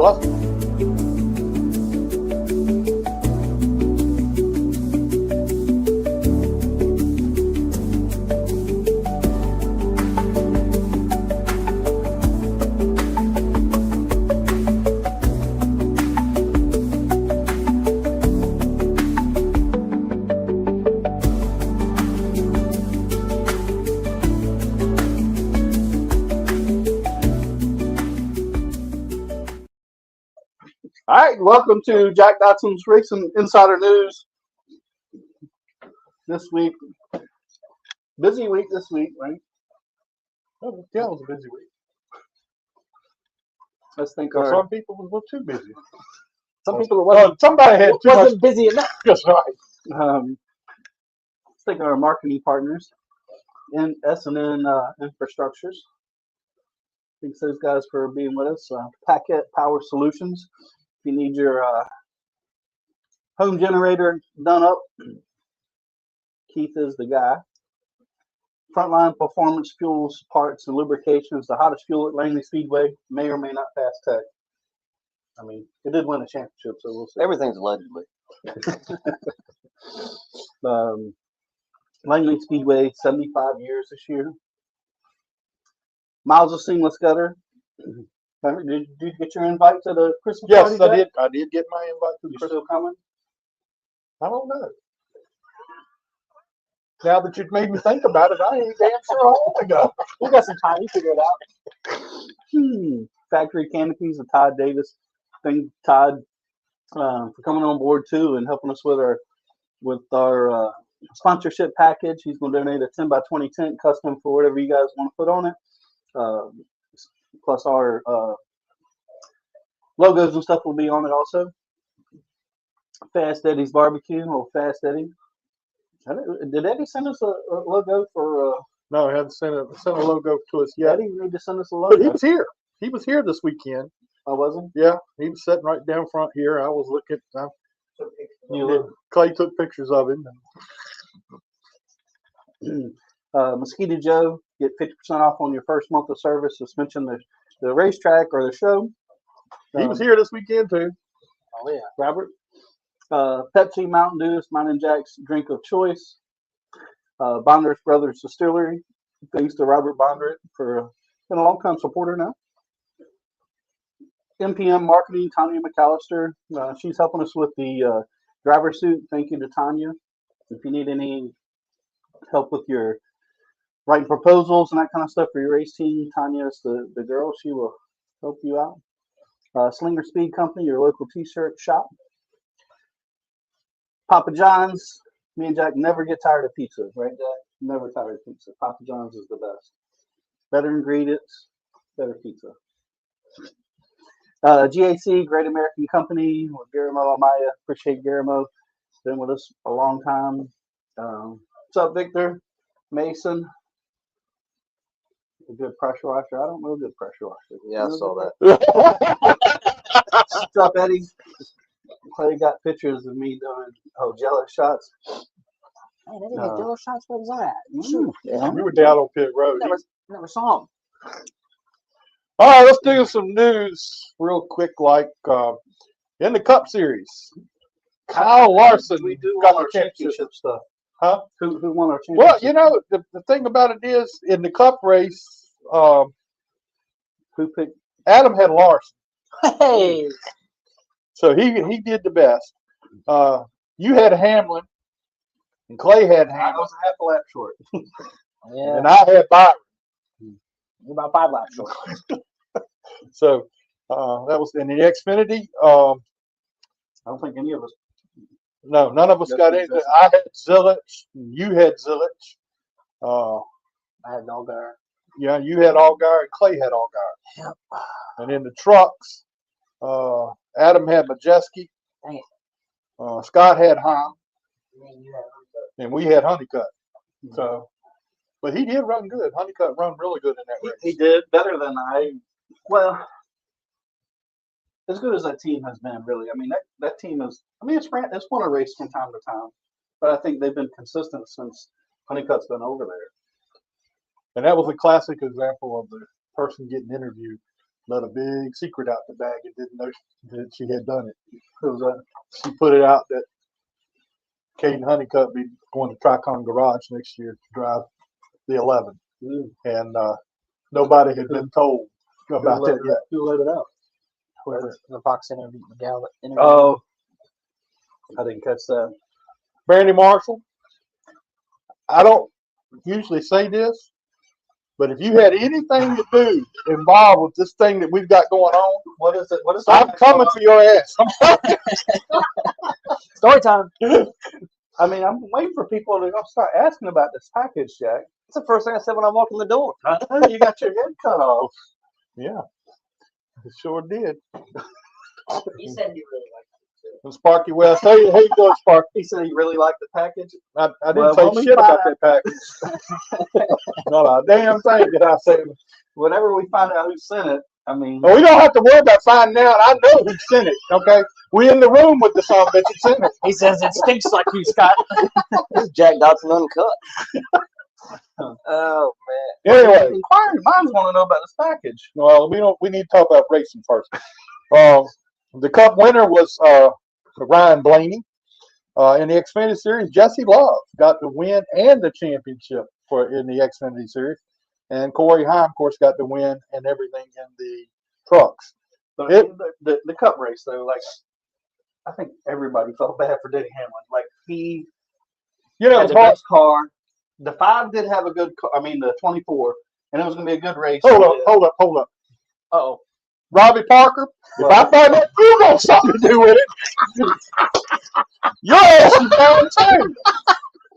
Well, all right, welcome to Jack Dodson'S Racing Insider News. This week, busy week this week, right? oh, yeah, it was a busy week. Let's think. Well, some people was a little too busy. Some people wasn't, somebody had too wasn't much. busy enough. That's right. Let's think of our marketing partners in S&N Infrastructures. Thanks those guys for being with us. Packet Power Solutions. If you need your home generator done up, Keith is the guy. Frontline Performance Fuels, Parts, and Lubrications, the hottest fuel at Langley Speedway, may or may not pass tech. I mean, it did win a championship, so we'll see. Everything's allegedly. Langley Speedway, 75 years this year. Miles of Seamless Gutter. Did you get your invite to the Christmas party? Yes, I did. I did get my invite to the You Christmas. still coming? I don't know. Now that you've made me think about it, I ain't damn sure a while ago. We got some time. You figure it out. Factory Canopies, the Todd Davis thing. Todd for coming on board too and helping us with our sponsorship package. He's going to donate a 10 by 20 tent custom for whatever you guys want to put on it. Plus our logos and stuff will be on it also. Fast Eddie's Barbecue, or Fast Eddie. Did Eddie send us a logo for? No, he hasn't sent a logo to us yet. Eddie need to send us a logo. But he was here. He was here this weekend. Oh, wasn't Yeah, he was sitting right down front here. I was looking. Clay took pictures of him. Mosquito Joe, get 50% off on your first month of service. Just mention the racetrack or the show. He was here this weekend too. Oh yeah, Robert. Pepsi, Mountain Dew, is mine and Jack's drink of choice. Bondrich Brothers Distillery. Thanks to Robert Bondrich for been a long-time supporter now. MPM Marketing, Tanya McAllister. She's helping us with the driver suit. Thank you to Tanya. If you need any help with your writing proposals and that kind of stuff for your race team, Tanya is the girl. She will help you out. Slinger Speed Company, your local t-shirt shop. Papa John's. Me and Jack never get tired of pizza, right, Jack? Never tired of pizza. Papa John's is the best. Better ingredients, better pizza. GAC, Great American Company, with Guillermo Amaya. Appreciate Guillermo. Been with us a long time. What's up, Victor? Mason. A good pressure washer. I don't know a good pressure washer. Yeah, I saw that. What's up, Eddie? Clay got pictures of me doing jello shots. Hey, they didn't get jello shots. What was that? Yeah. We were down on pit road. Never saw them. All right, let's do some news real quick. Like in the Cup Series, Kyle Larson We do got want our the championship. championship stuff. Huh? Who won our championship? Well, you know, the thing about it is, in the Cup race, Who picked? Adam had Larson, Hey, so he did the best. You had Hamlin, and Clay had I Hamlin, was half a lap short. yeah, and I had Byron. you're about 5 laps short. So that was in the Xfinity. I don't think any of us. No, none of us That's got exactly. anything. I had Zilich, and you had Zilich. I had Allgaier. Yeah, you had Allgaier, and Clay had Allgaier. Yep. And in the trucks, Adam had Majeski. Dang Scott had Hahn, You had and we had Honeycutt. So, but he did run good. Honeycutt run really good in that race. He did better than I. Well, as good as that team has been, really. I mean, that team is. I mean, it's won a race from time to time, but I think they've been consistent since Honeycutt's been over there. And that was a classic example of the person getting interviewed let a big secret out the bag and didn't know that she had done it. Who was that? She put it out that Caden Honeycutt be going to Tricon Garage next year to drive the 11. And nobody had been told about that yet. Who let it out? Whoever the Fox interview, McGowan interview. Oh, I didn't catch that. Brandy Marshall, I don't usually say this, but if you had anything to do involved with this thing that we've got going on, What is it? What is I'm coming for your ass. Story time. I mean, I'm waiting for people to start asking about this package, Jack. That's the first thing I said when I walked in the door. You got your head cut off. Yeah, it sure did. He said you really liked it too. And Sparky West, hey, how you doing, Sparky? He said he really liked the package. I didn't Well, say when we shit find about that package. Not a damn thing did I say. Whenever we find out who sent it, I mean, Well, we don't have to worry about finding out. I know who sent it, okay? We in the room with the son of a bitch that sent it. He says it stinks like you, Scott. This is Jack Dodson Uncut. Oh Anyway, inquiring minds want to know about this package. well, we need to talk about racing first. The Cup winner was Ryan Blaney. In the Xfinity Series, Jesse Love got the win and the championship in the Xfinity Series. And Corey Heim, of course, got the win and everything in the trucks. So the Cup race, though, like, I think everybody felt bad for Denny Hamlin. Like, he had the best car. The 5 did have a good car. I mean, the 24, and it was going to be a good race. Hold up. Uh-oh. Robbie Parker, if I find out you got something to do with it, your ass is down too.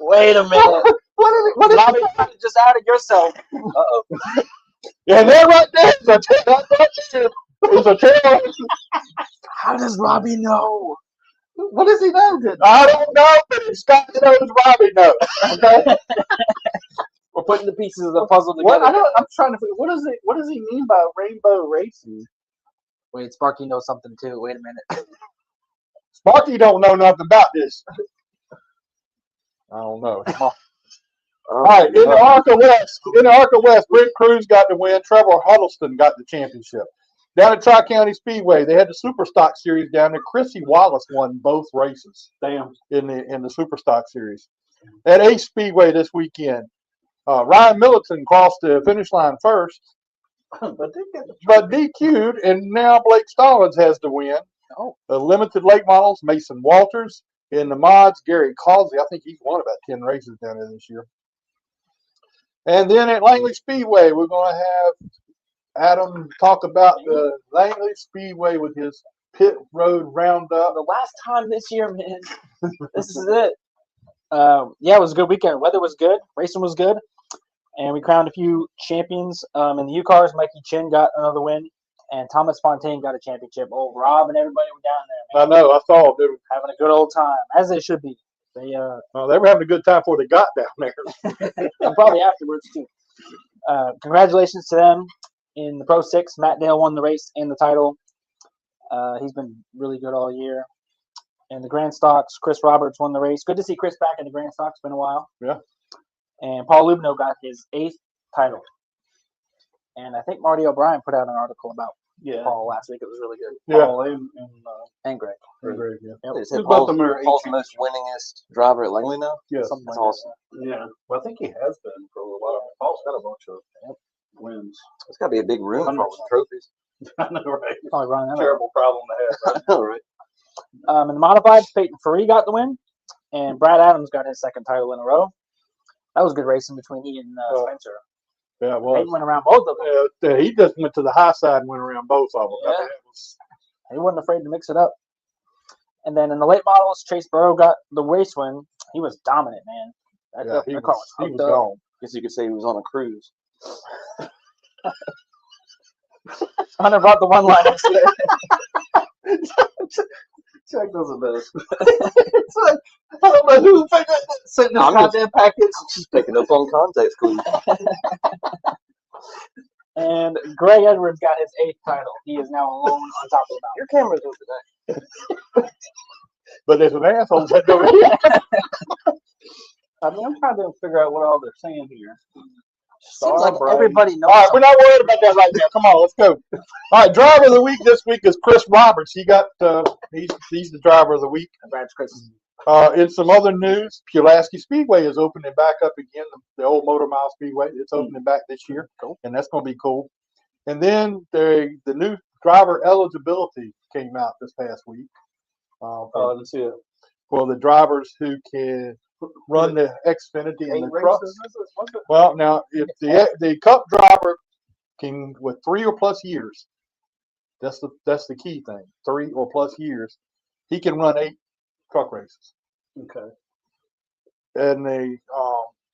Wait a minute. What is Robbie, you just outed yourself. Uh-oh. And there right there is a tail. How does Robbie know? What does he know? I don't know, but if Scott knows, Robbie knows. Okay? We're putting the pieces of the puzzle What, together. I'm trying to figure. What does he mean by rainbow racing? Wait, Sparky knows something too. Wait a minute. Sparky don't know nothing about this. I don't know. All right, in the ARCA West, Brent Cruz got the win. Trevor Huddleston got the championship. Down at Tri-County Speedway, they had the Super Stock Series down there. Chrissy Wallace won both races. Damn. In the Super Stock Series. At Ace Speedway this weekend, Ryan Middleton crossed the finish line first, but DQ'd, and now Blake Stallings has the win. Oh. The limited late models, Mason Walters. In the mods, Gary Causey. I think he's won about 10 races down there this year. And then at Langley Speedway, we're going to have Adam talk about the Langley Speedway with his pit road roundup. The last time this year, man. This is it. Yeah, it was a good weekend. Weather was good. Racing was good. And we crowned a few champions. In the U-Cars, Mikey Chin got another win. And Thomas Fontaine got a championship. Oh, Rob and everybody were down there, man. I know. I saw they were Having a good old time, as they should be. They were having a good time before they got down there. and probably afterwards, too. Congratulations to them. In the Pro 6, Matt Dale won the race and the title. He's been really good all year. In the Grand Stocks, Chris Roberts won the race. Good to see Chris back in the Grand Stocks. Been a while. Yeah. And Paul Lubno got his 8th title. And I think Marty O'Brien put out an article about Paul last week. It was really good. Yeah. Paul And Greg. Great, yeah. Yep. They said Both of them are Paul's the most winningest driver at Langley now. Yes. Something That's like awesome. Yeah. Well, I think he has been for a while. Paul's got a bunch of wins. It's got to be a big room for all the trophies. I know, right? Probably running that up. Terrible problem to have. Right? All right. In the modifieds, Peyton Ferree got the win, and Brad Adams got his 2nd title in a row. That was good racing between he and Spencer. Yeah, it was. Peyton went around both of them. Yeah, he just went to the high side and went around both of them. Yeah. I mean, He wasn't afraid to mix it up. And then in the late models, Chase Burrow got the race win. He was dominant, man. That car was he hooked was up. gone. Guess you could say he was on a cruise. Hunter brought the one-liners. Jack doesn't know. It's like, I don't know who sent this goddamn package. Just picking up on context clues. And Greg Edwards got his 8th title. He is now alone on top of the mountain. Your camera's over there. But there's an asshole that over here. I mean, I'm trying to figure out what all they're saying here. Seems like Brave. everybody knows. All right, we're not worried about that right now. Come on, let's go. All right, driver of the week this week is Chris Roberts. He got he's the driver of the week. Congrats, Chris. In some other news, Pulaski Speedway is opening back up again. The old Motor Mile Speedway. It's opening back this year, and that's going to be cool. And then the new driver eligibility came out this past week. Let's see it. For the drivers who can run the Xfinity and the trucks. Races, was it? Well, now if the Cup driver can with 3 or plus years, that's the key thing. 3 or plus years, he can run 8 truck races. Okay. And they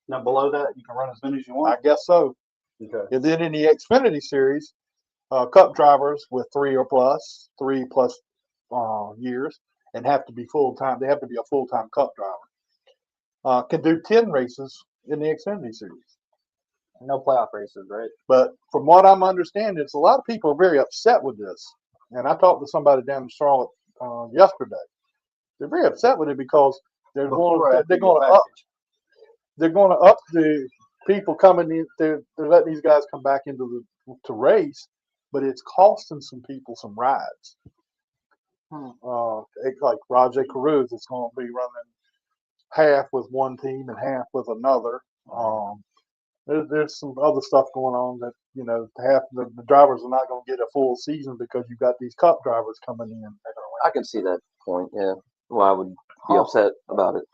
Now below that, you can run as many as you want. I guess so. Okay. And then in the Xfinity series, Cup drivers with 3 plus years and have to be full time. They have to be a full time Cup driver. Can do 10 races in the Xfinity series. No playoff races, right? But from what I'm understanding, it's a lot of people are very upset with this. And I talked to somebody down in Charlotte yesterday. They're very upset with it because they're going to up the people coming in. They're letting these guys come back into to race, but it's costing some people some rides. Like Rajay Carruth is going to be running half with one team and half with another. There's some other stuff going on that, half the drivers are not going to get a full season because you've got these Cup drivers coming in. I can see that point. Yeah. Well, I would be upset about it.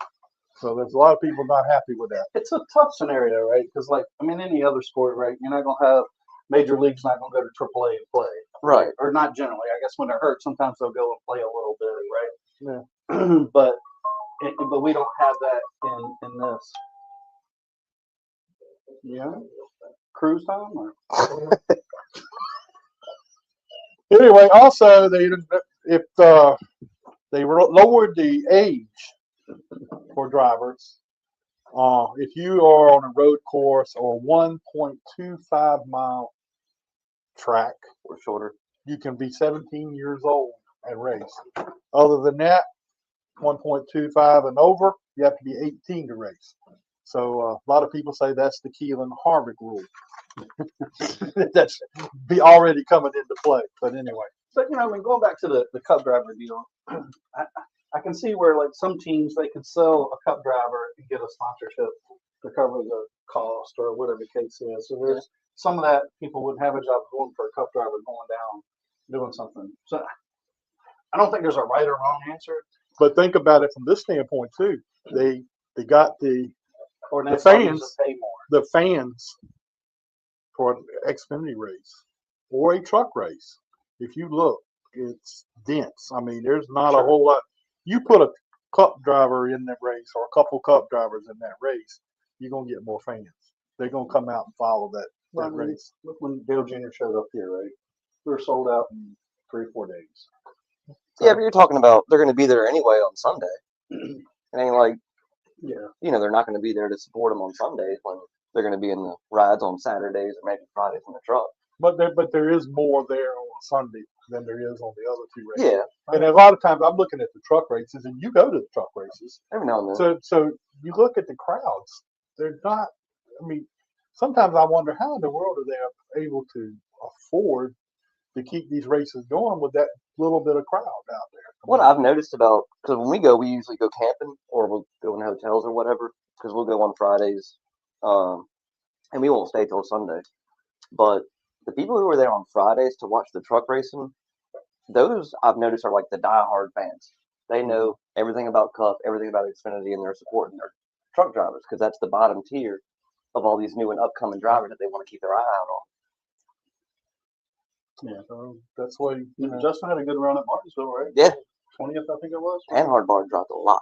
So there's a lot of people not happy with that. It's a tough scenario, right? Because, any other sport, right? You're not going to have major leagues not going to go to AAA and play. Right. Or not generally. I guess when they're hurt, sometimes they'll go and play a little bit, right? Yeah. but we don't have that in this. Yeah. Cruise time? Or? Anyway, also they lowered the age for drivers. If you are on a road course or 1.25 mile track Or shorter. you can be 17 years old and race. Other than that, 1.25 and over, you have to be 18 to race. So a lot of people say that's the Keelan Harvick rule. That's be already coming into play. But anyway. But going back to the Cup driver deal, I can see where some teams they could sell a Cup driver and get a sponsorship to cover the cost or whatever the case is. So there's some of that people wouldn't have a job going for a Cup driver going down doing something. So I don't think there's a right or wrong answer. But think about it from this standpoint too. They got the fans for an Xfinity race or a truck race. If you look, it's dense. I mean, there's not a whole lot. You put a Cup driver in that race or a couple Cup drivers in that race, you're gonna get more fans. They're gonna come out and follow that race. Look when Dale Jr. showed up here, right? We were sold out in 3 or 4 days. Yeah, but you're talking about they're going to be there anyway on Sunday. It ain't like, they're not going to be there to support them on Sundays when they're going to be in the rides on Saturdays or maybe Fridays in the truck. But there is more there on Sunday than there is on the other 2 races. Yeah. And a lot of times I'm looking at the truck races, and you go to the truck races. Every now and then. So you look at the crowds. They're not. I mean, sometimes I wonder how in the world are they able to afford to keep these races going with that little bit of crowd out there. What I've noticed about, because when we go, we usually go camping or we'll go in hotels or whatever, because we'll go on Fridays, and we won't stay till Sunday. But the people who are there on Fridays to watch the truck racing, those I've noticed are like the diehard fans. They know everything about Cup, everything about Xfinity, and they're supporting their truck drivers because that's the bottom tier of all these new and upcoming drivers that they want to keep their eye out on. Yeah, so that's why Justin had a good run at Martinsville, right? Yeah. 20th, I think it was. And hard bar dropped a lot.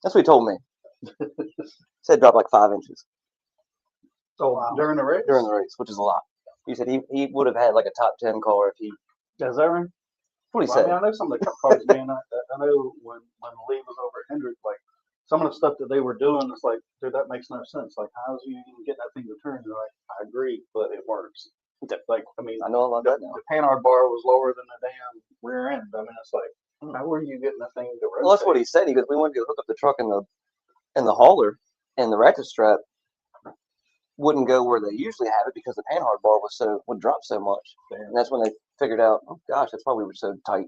That's what he told me. Said dropped like 5 inches. Oh, wow. During the race? During the race, which is a lot. He said he would have had like a top 10 car if he. Is that right? What he said. I know some of the Cup cars, man. I know when Lee was over at Hendrick, some of the stuff that they were doing is dude, that makes no sense. How is you even getting that thing to turn? They're like, I agree, but it works. I know about that now. The Panhard bar was lower than the damn rear end. I mean, it's how were you getting that thing to rotate? Well, that's what he said. He goes, we wanted to hook up the truck and the hauler and the ratchet strap wouldn't go where they usually have it because the panhard bar would drop so much, and that's when they figured out, oh gosh, that's why we were so tight.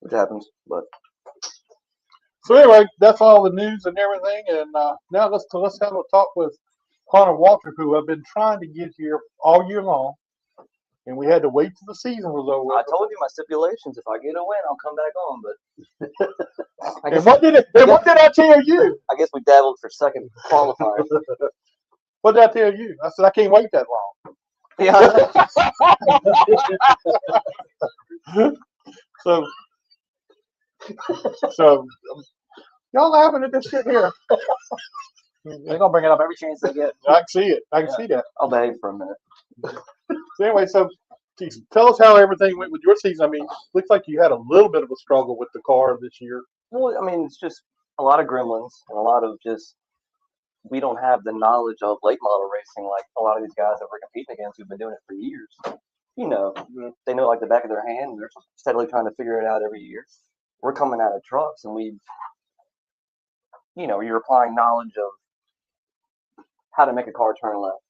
Which happens, but So anyway, that's all the news and everything. And now let's have a talk with Connor WALTRIP, who I've been trying to get here all year long, and we had to wait till the season was over. I told you my stipulations. If I get a win, I'll come back on. But And what did I tell you? I guess we dabbled for second qualifier. What did I tell you? I said I can't wait that long. Yeah. So y'all laughing at this shit here. They're gonna bring it up every chance they get. I can see it. I can see that. I'll behave for a minute. So anyway, geez, tell us how everything went with your season. I mean, looks like you had a little bit of a struggle with the car this year. Well, I mean, it's just a lot of gremlins and a lot of just we don't have the knowledge of late model racing like a lot of these guys that we're competing against who've been doing it for years. You know, they know it like the back of their hand. They're steadily trying to figure it out every year. We're coming out of trucks and you're applying knowledge of how to make a car turn left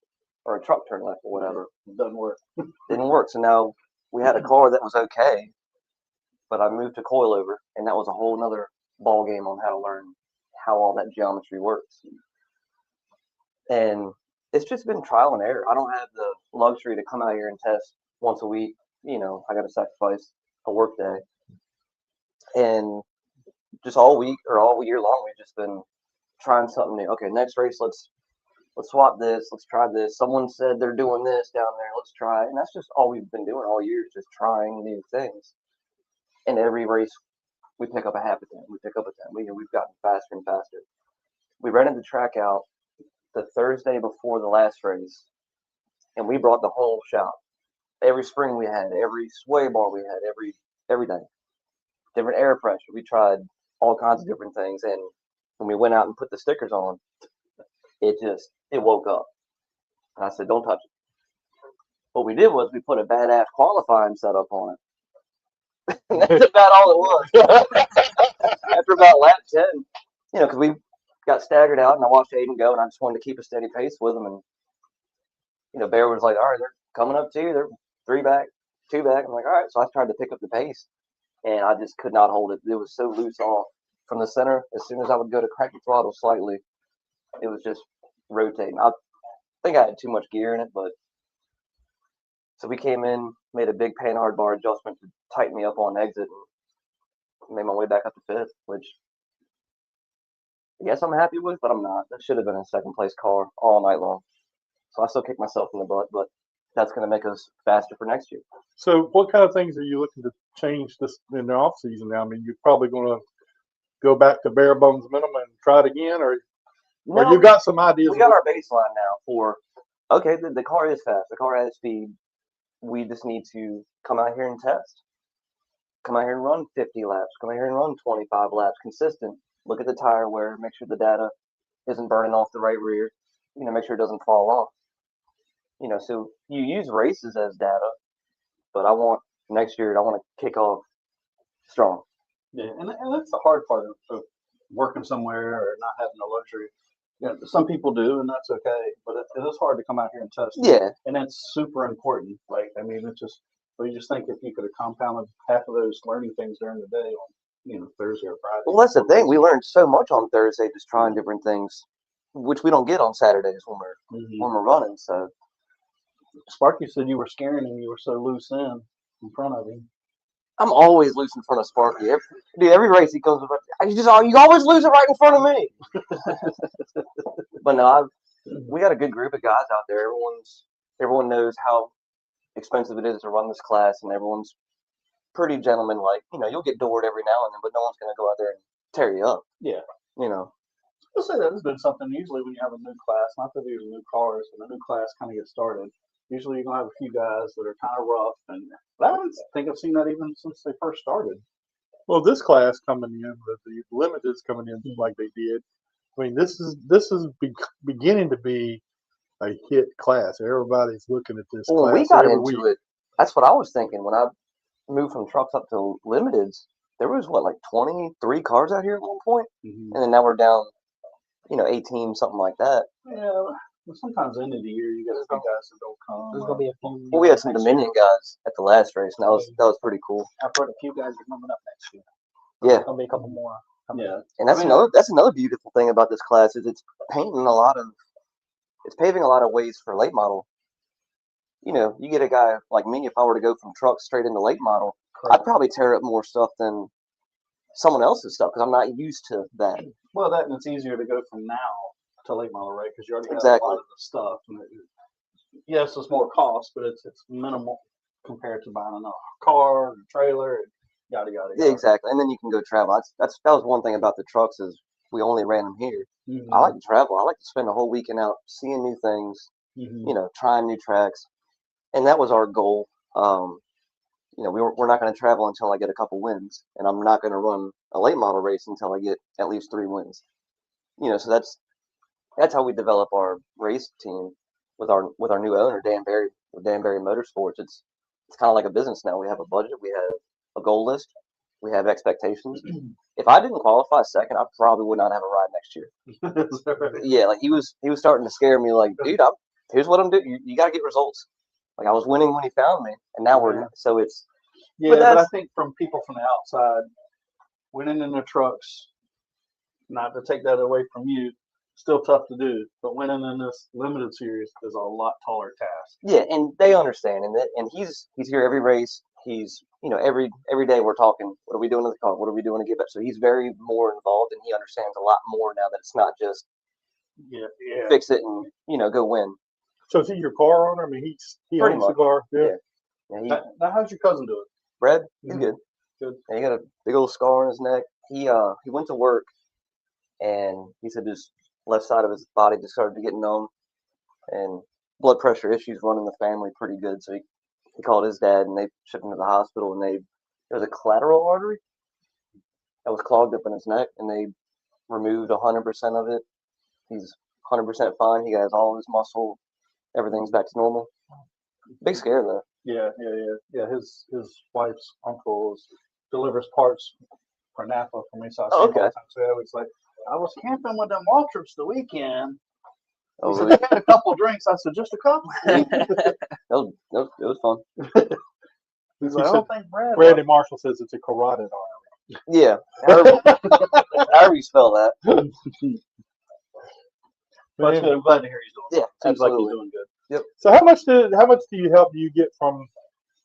or a truck turn left or whatever. It doesn't work. Didn't work. So now we had a car that was okay, but I moved to coilover, and that was a whole nother ball game on how to learn how all that geometry works. And it's just been trial and error. I don't have the luxury to come out here and test once a week. I got to sacrifice a work day. And just all week or all year long, we've just been trying something new. Okay, next race, let's swap this. Let's try this. Someone said they're doing this down there. Let's try it. And that's just all we've been doing all year, just trying new things. And every race, we pick up a half a 10. We pick up a 10. We've gotten faster and faster. We rented the track out the Thursday before the last race, and we brought the whole shop. Every spring we had, every sway bar we had, everything. Different air pressure. We tried all kinds of different things, and when we went out and put the stickers on, it woke up. And I said, don't touch it. What we did was we put a badass qualifying setup on it. And that's about all it was. After about lap 10, because we got staggered out, and I watched Aiden go, and I just wanted to keep a steady pace with him. And, Bear was like, all right, they're coming up to you. They're 3 back, 2 back. I'm like, all right. So I tried to pick up the pace, and I just could not hold it. It was so loose off from the center. As soon as I would go to crack the throttle slightly, it was just rotating. I think I had too much gear in it, but so we came in, made a big panhard bar adjustment to tighten me up on exit, and made my way back up to 5th, which I guess I'm happy with, but I'm not. That should have been a second place car all night long. So I still kick myself in the butt, but that's going to make us faster for next year. So what kind of things are you looking to change this in the off season now? I mean, you're probably going to go back to bare bones minimum and try it again, or you got some ideas? We got our baseline now for, okay, the car is fast. The car has speed. We just need to come out here and test. Come out here and run 50 laps. Come out here and run 25 laps, consistent. Look at the tire wear. Make sure the data isn't burning off the right rear. Make sure it doesn't fall off. So you use races as data, but next year, I want to kick off strong. Yeah, and that's the hard part of working somewhere or not having the luxury. Some people do, and that's okay, but it is hard to come out here and test. Yeah. And that's super important. It's just, you just think if you could have compounded half of those learning things during the day on, Thursday or Friday. Well, that's the thing. We learned so much on Thursday just trying different things, which we don't get on Saturdays when we're running. So Sparky said you were scaring him. You were so loose in front of him. I'm always loose in front of Sparky. Every race he comes with, you always lose it right in front of me. But no, we got a good group of guys out there. Everyone knows how expensive it is to run this class, and everyone's pretty gentleman-like. You'll get doored every now and then, but no one's going to go out there and tear you up. Yeah. I'll say that has been something. Usually when you have a new class, not that these are new cars, when a new class kind of gets started, usually you're going to have a few guys that are kind of rough. But I don't think I've seen that even since they first started. Well, this class coming in, with the limiteds coming in like they did, I mean, this is beginning to be a hit class. Everybody's looking at this class. We got every into week. it. That's what I was thinking when I moved from trucks up to limiteds. There was 23 cars out here at one point, and then now we're down, 18, something like that. Yeah, Well, sometimes end of the year you got some guys that don't come. There's gonna be a few. Well, we had some next year. Dominion guys at the last race, and that was pretty cool. I've heard a few guys are coming up next year. Yeah. There's gonna be a couple more. coming Yeah. up. And that's another beautiful thing about this class is it's paving a lot of ways for late model. You know, you get a guy like me, if I were to go from truck straight into late model, I'd probably tear up more stuff than someone else's stuff because I'm not used to that. Well, that and it's easier to go from now to late model, right? Because you already have Exactly. a lot of the stuff. And yes, it's more cost, but it's minimal compared to buying another car, and trailer, and yada yada Yeah, yada. exactly. And then you can go travel. That was one thing about the trucks is we only ran them here. Mm-hmm. I like to travel. I like to spend a whole weekend out seeing new things, Mm-hmm. you know, trying new tracks. And that was our goal. You know, we're not going to travel until I get a couple wins, and I'm not going to run a late model race until I get at least 3 wins. You know, so that's how we develop our race team with our new owner Dan Barry with Dan Barry Motorsports. It's kind of like a business now. We have a budget, we have a goal list, we have expectations. If I didn't qualify second, I probably would not have a ride next year. Yeah, like he was starting to scare me. Like, dude, here's what I'm doing. You got to get results. Like I was winning when he found me, and now we're so it's. Yeah, but I think from people from the outside, winning in the trucks, not to take that away from you, still tough to do. But winning in this limited series is a lot taller task. Yeah, and they understand, and he's here every race. He's every day we're talking. What are we doing in the car? What are we doing to get back? So he's very more involved, and he understands a lot more now that it's not just fix it and go win. So is he your car owner? I mean, he Pretty owns the much. car. Yeah. Now, how's your cousin doing? Brad, he's good. Good. And he got a big old scar on his neck. He went to work, and he said his left side of his body just started to get numb, and blood pressure issues running the family pretty good. So he called his dad, and they shipped him to the hospital, and there was a collateral artery that was clogged up in his neck, and they removed 100% of it. He's 100% fine. He has all his muscle. Everything's back to normal. Big scare though. Yeah. His wife's uncle delivers parts for Napa for me, so I see him all the time. So I was like, I was camping with them WALTRIPs the weekend. He said, they had a couple drinks. I said, just a couple. It was fun. He's like, I don't think Brandon Marshall says it's a carotid artery. Yeah. However you spell that. But I'm glad to hear he's doing. Yeah, Seems like absolutely. he's doing good. Yep. So how much do you get from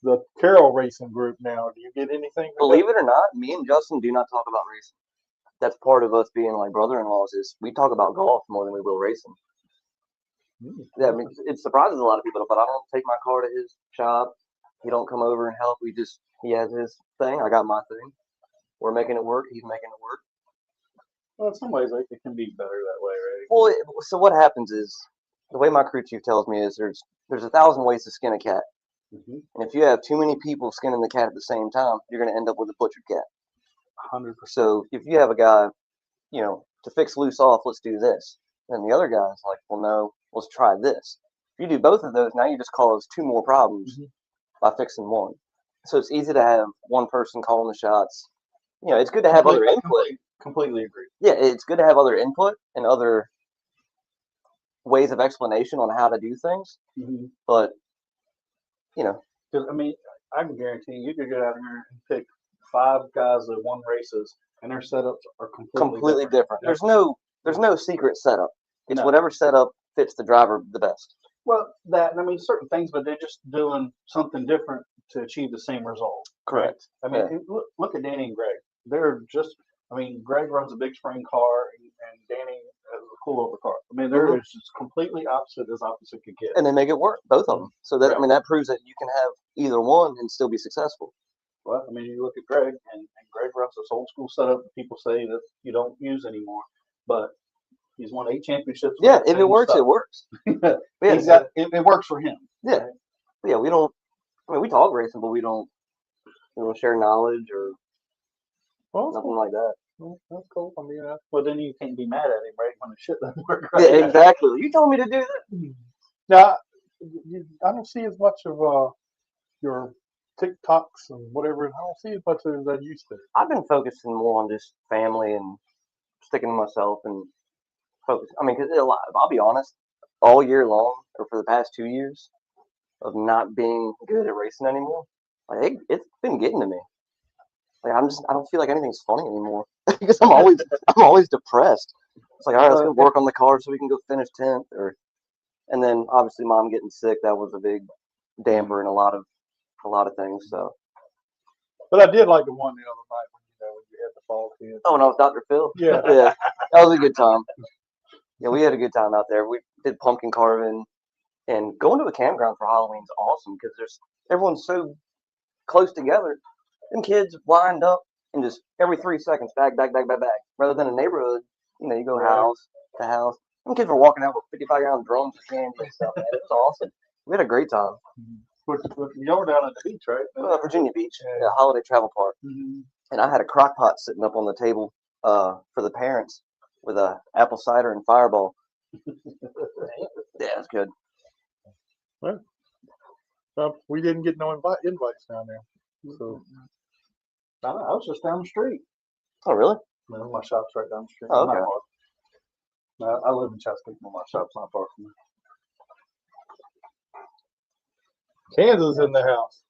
the Carroll Racing Group now? Do you get anything? Believe it or not, me and Justin do not talk about racing. That's part of us being like brother-in-laws is we talk about golf more than we will racing. Yeah, I mean, it surprises a lot of people, but I don't take my car to his shop. He don't come over and help. He has his thing. I got my thing. We're making it work. He's making it work. Well, in some ways, like, it can be better that way, right? Well, so what happens is the way my crew chief tells me is there's 1,000 ways to skin a cat, and if you have too many people skinning the cat at the same time, you're going to end up with a butchered cat. 100%. So if you have a guy, to fix loose off, let's do this, and the other guy's like, well, no, let's try this. If you do both of those, now you just cause 2 more problems by fixing one. So it's easy to have one person calling the shots. It's good to have other input. Completely agree. Yeah, it's good to have other input and other ways of explanation on how to do things. But, Because, I mean, I can guarantee you could get out here and pick 5 guys that won races, and their setups are completely different. There's no secret setup. It's No. whatever setup fits the driver the best. Well, I mean, certain things, but they're just doing something different to achieve the same result. Correct. I mean, look at Danny and Greg. They're just, I mean, Greg runs a big spring car, and Danny has a pullover car. I mean, they're just completely opposite as opposite could get. And they make it work, both of them. So that, I mean, that proves that you can have either one and still be successful. Well, I mean, you look at Greg, and Greg runs this old school setup that people say that you don't use anymore, but he's won 8 championships. Yeah, if it works, it works. It works for him. Yeah. Right? Yeah, we don't, I mean, we talk racing, but we don't share knowledge or nothing like that. Well, that's cool. I mean, well, then you can't be mad at him, right? When the shit doesn't work Yeah, right. exactly. You told me to do that. Now, I don't see as much of your TikToks and whatever. I don't see as much as I used to. I've been focusing more on just family and sticking to myself and focus. I mean, because I'll be honest, all year long, or for the past 2 years, of not being good at racing anymore, like it's been getting to me. Like I don't feel like anything's funny anymore because I'm always depressed. It's like, all right, let's go work on the car so we can go finish 10th, and then obviously mom getting sick, that was a big damper in a lot of things. So. But I did like the one the other night when you had the ball kids. Oh, and I was Dr. Phil. Yeah. Yeah, that was a good time. Yeah, we had a good time out there. We did pumpkin carving, and going to a campground for Halloween's awesome because everyone's so close together. Them kids lined up and just every 3 seconds, bag. Rather than a neighborhood, you go house to house. Some kids were walking out with 55-gallon drums of candy and stuff. Man, it was awesome. We had a great time. Y'all were down at the beach, right? Virginia Beach, yeah, Holiday Travel Park. Mm-hmm. And I had a crock pot sitting up on the table for the parents with a apple cider and Fireball. Yeah, it's good. Well, we didn't get no invites down there. So I was just down the street. Oh, really? My shop's right down the street. Oh, okay. I live in Chesapeake, but my shop's not far from me. Kansas in the house.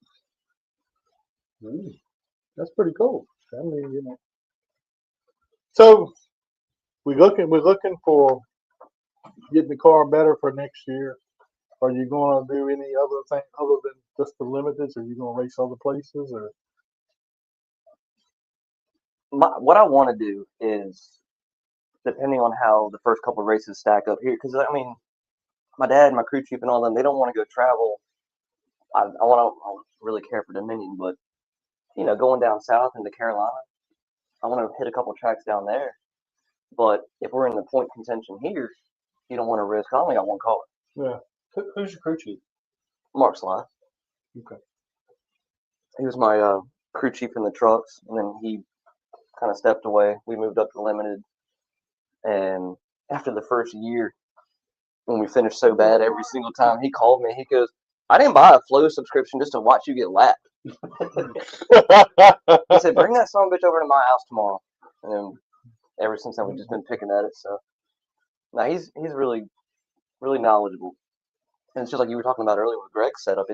That's pretty cool. I mean, So we're looking for getting the car better for next year. Are you going to do any other thing other than just the limiteds? Are you going to race other places or? What I want to do is, depending on how the first couple of races stack up here, because I mean, my dad, my crew chief, and all them, they don't want to go travel. I don't really care for Dominion, but going down south into Carolina, I want to hit a couple tracks down there. But if we're in the point contention here, you don't want to risk. I only got one car. Yeah. Who's your crew chief? Mark Sly. Okay. He was my crew chief in the trucks, and then he kind of stepped away. We moved up to limited, and after the first year, when we finished so bad every single time, he called me. He goes, "I didn't buy a Flow subscription just to watch you get lapped." He said, "Bring that son of a bitch over to my house tomorrow." And then ever since then, we've just been picking at it. So now he's really, really knowledgeable. And it's just like you were talking about earlier with Greg's setup.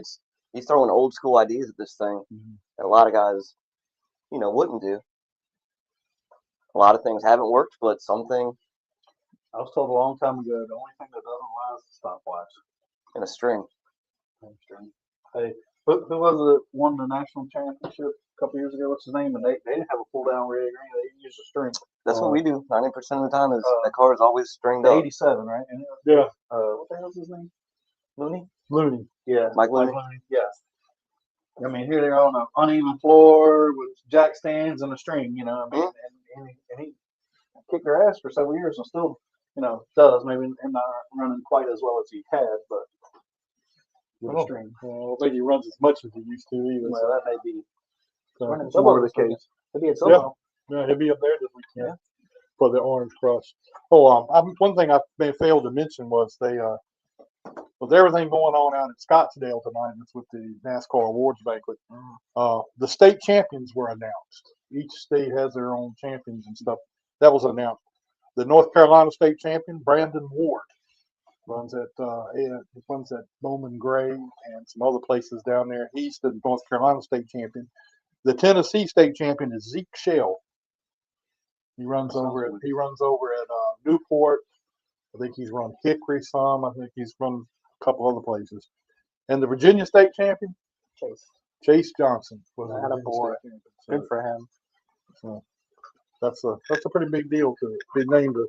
He's throwing old school ideas at this thing that a lot of guys, wouldn't do. A lot of things haven't worked, but something. I was told a long time ago, the only thing that doesn't lie is the stopwatch. In a string. Hey, who was it won the national championship a couple years ago? What's his name? And they didn't have a pull down rig. They used a string. That's what we do. 90% of the time is the car is always stringed up. 87, right? And Yeah. What the hell's his name? Looney. Yeah. Mike Looney. Yeah. I mean, here they're on an uneven floor with jack stands and a string. I mean, and he kicked their ass for several years and still, does. Maybe not running quite as well as he had, but with a string. I don't think he runs as much as he used to either. Well, that may be more the case. Maybe it's SoCal. Yeah, he'll be up there this weekend for the Orange Crush. Oh, one thing I failed to mention was they with everything going on out in Scottsdale tonight, it's with the NASCAR awards banquet. The state champions were announced. Each state has their own champions and stuff. That was announced. The North Carolina state champion, Brandon Ward, runs at Bowman Gray and some other places down there. He's the North Carolina state champion. The Tennessee state champion is Zeke Shell. He runs over at Newport. I think he's run Hickory some. I think he's run a couple other places. And the Virginia state champion, Chase Johnson, was the Virginia state champion. So, Good for him. So that's a pretty big deal to be named a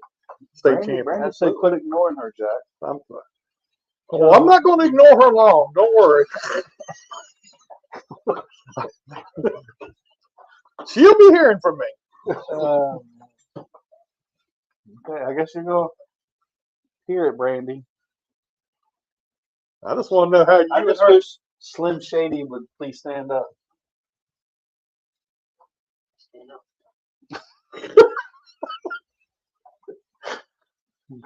state champion. Brandon said, "Quit ignoring her, Jack." I'm not going to ignore her long. Don't worry. She'll be hearing from me. Okay, I guess you're going to hear it, Brandy. I just want to know how you I just and her. wish Slim Shady would please stand up.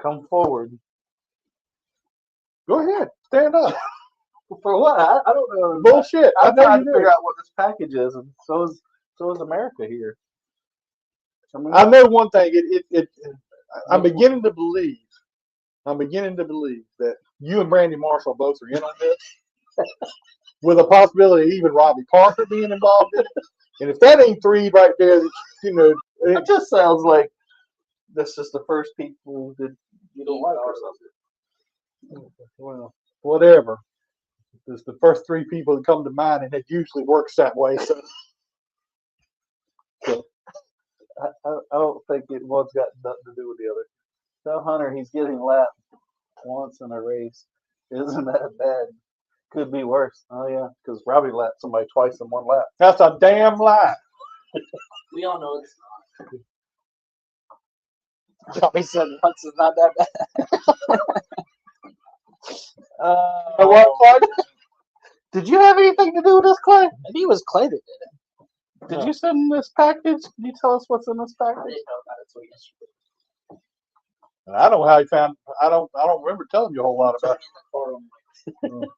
Come forward. Go ahead, stand up. For what? I don't know. Bullshit. I'm know trying you to do. figure out what this package is, and so is America here. I know one thing. I'm beginning to believe. I'm beginning to believe that you and Brandy Marshall both are in on this, with a possibility of even Robbie Parker being involved in it. And if that ain't three right there, you know, It just sounds like this is the first people that you don't like or something. well, whatever. It's the first three people that come to mind, and it usually works that way. So I don't think one's got nothing to do with the other. Tell Hunter he's getting lapped once in a race. Isn't that bad? Could be worse. Oh yeah, because Robbie lapped somebody twice in one lap. that's a damn lie. We all know it's not. Robbie said once is not that bad. You know what, Clark? Did you have anything to do with this, Clay? Maybe it was Clay that did it. Did you send this package? Can you tell us what's in this I package? didn't know about it till yesterday. I don't know how he found. I don't remember telling you a whole lot about it.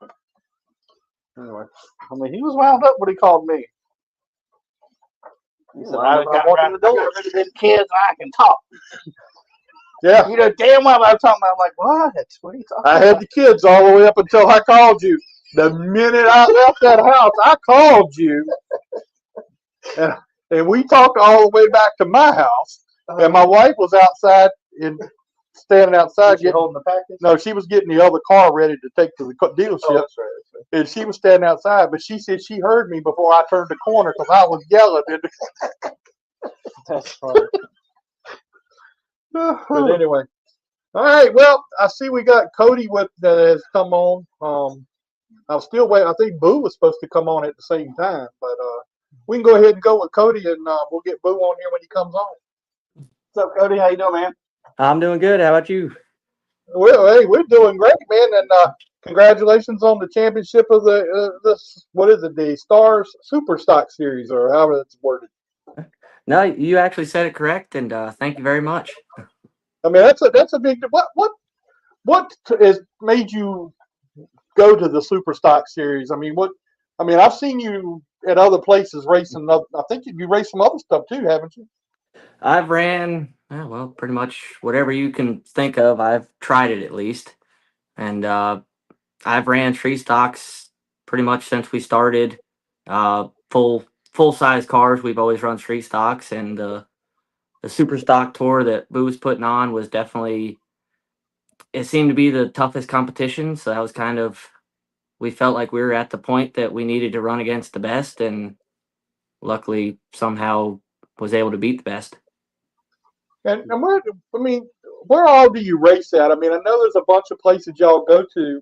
Anyway, I mean, he was wound up when he called me. He said, I got walking the door. Rid of them kids, I can talk. Yeah, You know damn well I'm talking about. I'm like, what? What are you talking I about? had the kids all the way up until I called you. The minute I left that house, I called you, and we talked all the way back to my house. And my wife was outside standing outside. Was she holding the package? No, she was getting the other car ready to take to the dealership. Oh, that's right. That's right. And she was standing outside, but she said she heard me before I turned the corner because I was yelling. That's funny. But anyway, all right. Well, I see we got Cody that has come on. I'm still waiting. I think Boo was supposed to come on at the same time, but we can go ahead and go with Cody, and we'll get Boo on here when he comes on. What's up, Cody? How you doing, man? I'm doing good. How about you? Well, hey, we're doing great, man, and congratulations on the championship of the Stars Super Stock Series, or however it's worded. No, you actually said it correct, and thank you very much. I mean, that's a big. What has made you go to the Super Stock Series? I mean, I've seen you at other places racing. I think you race some other stuff too, haven't you? I've ran, well, pretty much whatever you can think of. I've tried it at least, and I've ran tree stocks pretty much since we started. Full size cars. We've always run street stocks, and the super stock tour that Boo was putting on was definitely. It seemed to be the toughest competition, so that was kind of. We felt like we were at the point that we needed to run against the best, and luckily somehow was able to beat the best. And where all do you race at? I mean, I know there's a bunch of places y'all go to,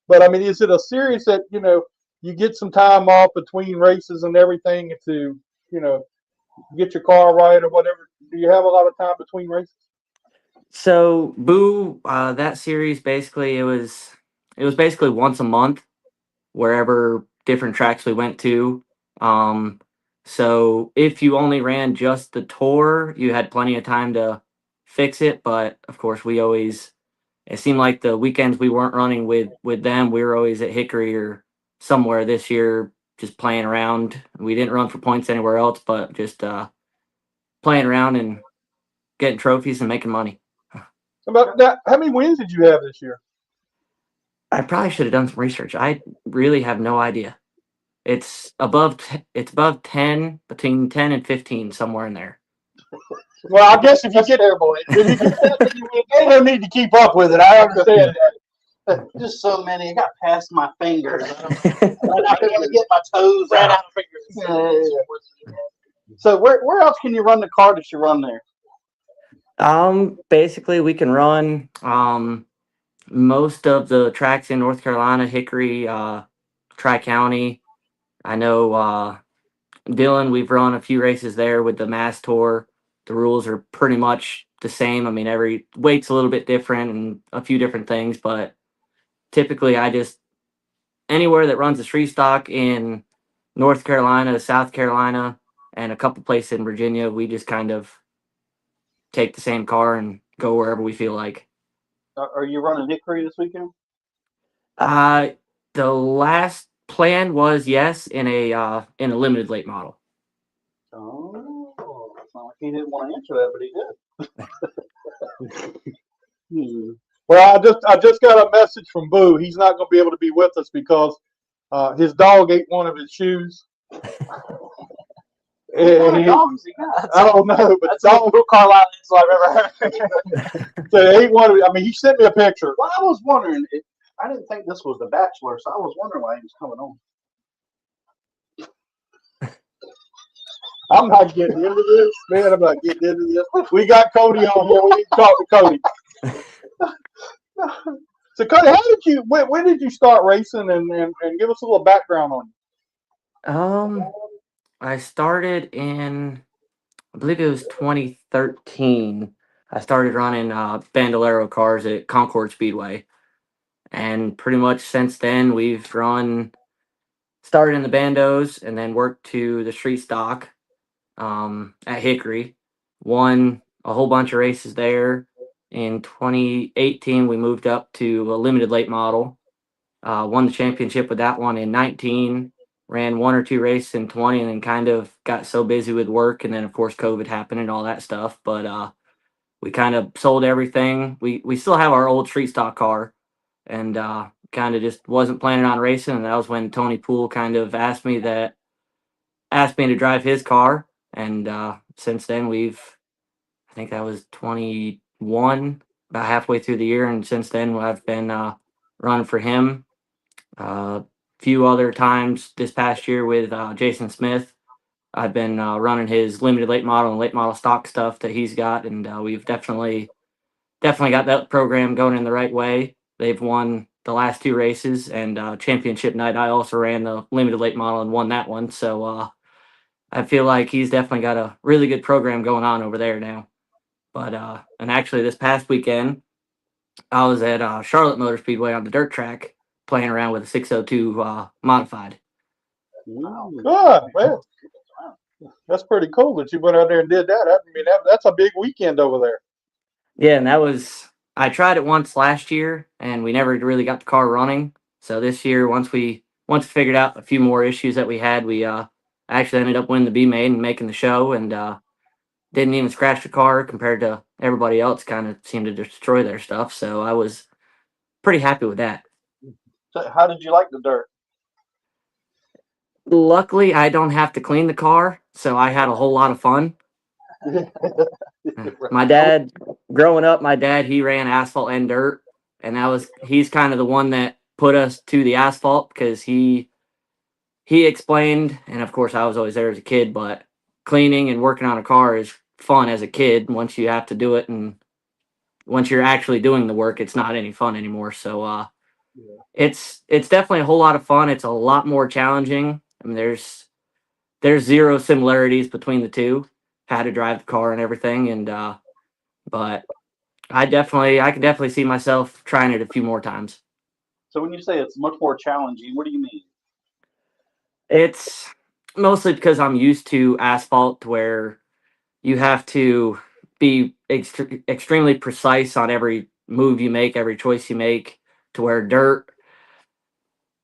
but I mean, is it a series that you get some time off between races and everything to get your car right or whatever? Do you have a lot of time between races? So Boo, that series basically it was basically once a month, wherever different tracks we went to. So if you only ran just the tour, you had plenty of time to fix it. But of course, it seemed like the weekends we weren't running with them, we were always at Hickory or somewhere this year, just playing around. We didn't run for points anywhere else, but just playing around and getting trophies and making money. About that, how many wins did you have this year? I probably should have done some research. I really have no idea. It's above 10, between 10 and 15, somewhere in there. Well, I guess if you get there, boy, you don't need to keep up with it. I understand that. Just so many. I got past my fingers. I can only get my toes Right out. out of fingers. So where else can you run the car that you run there? Basically we can run most of the tracks in North Carolina, Hickory, Tri-County. I know Dillon, we've run a few races there with the Mass Tour. The rules are pretty much the same. I mean, every weight's a little bit different and a few different things, but typically anywhere that runs a street stock in North Carolina, South Carolina, and a couple places in Virginia, we just kind of take the same car and go wherever we feel like. Are you running Hickory this weekend? The last plan was yes, in a limited late model. Oh, it's not like he didn't want to answer that, but he did. Well, I just got a message from Boo. He's not going to be able to be with us because his dog ate one of his shoes. What kind of He- dogs he got? I don't know, but That's the the dog most Carlisle insult I've ever heard. so he ate one of. I mean, he sent me a picture. Well, I was wondering. I didn't think this was The Bachelor, so I was wondering why he was coming on. I'm not getting into this, man. I'm not getting into this. We got Cody on here. We need to talk to Cody. So, Cody, how did you? When did you start racing? And give us a little background on you. I started in, I believe it was 2013. I started running Bandolero cars at Concord Speedway, and pretty much since then we've started in the bandos and then worked to the street stock at Hickory. Won a whole bunch of races there. In 2018, we moved up to a limited late model. Won the championship with that one in 19. Ran one or two races in 20, and then kind of got so busy with work, and then of course COVID happened and all that stuff. But we kind of sold everything. We still have our old street stock car, and kind of just wasn't planning on racing. And that was when Tony Poole kind of asked me to drive his car, and since then I think that was 21, about halfway through the year, and since then I've been running for him. A few other times this past year with Jason Smith. I've been running his limited late model and late model stock stuff that he's got, and we've definitely got that program going in the right way. They've won the last two races, and championship night I also ran the limited late model and won that one. So I feel like he's definitely got a really good program going on over there now. But and actually this past weekend I was at Charlotte Motor Speedway on the dirt track playing around with a 602 modified. Good, man. That's pretty cool that you went out there and did that. I mean, that's a big weekend over there. Yeah, and I tried it once last year, and we never really got the car running. So this year, once we figured out a few more issues that we had, we actually ended up winning the B main and making the show, and didn't even scratch the car compared to everybody else. Kind of seemed to destroy their stuff. So I was pretty happy with that. So how did you like the dirt? Luckily, I don't have to clean the car, so I had a whole lot of fun. My dad, growing up, he ran asphalt and dirt, and he's kind of the one that put us to the asphalt because he explained, and of course I was always there as a kid, but cleaning and working on a car is fun as a kid. Once you have to do it, and once you're actually doing the work, it's not any fun anymore. So it's definitely a whole lot of fun. It's a lot more challenging. I mean, there's zero similarities between the two, how to drive the car and everything, and but I can definitely see myself trying it a few more times. So when you say it's much more challenging, what do you mean? It's mostly because I'm used to asphalt, where you have to be extremely precise on every move you make, every choice you make. To where dirt,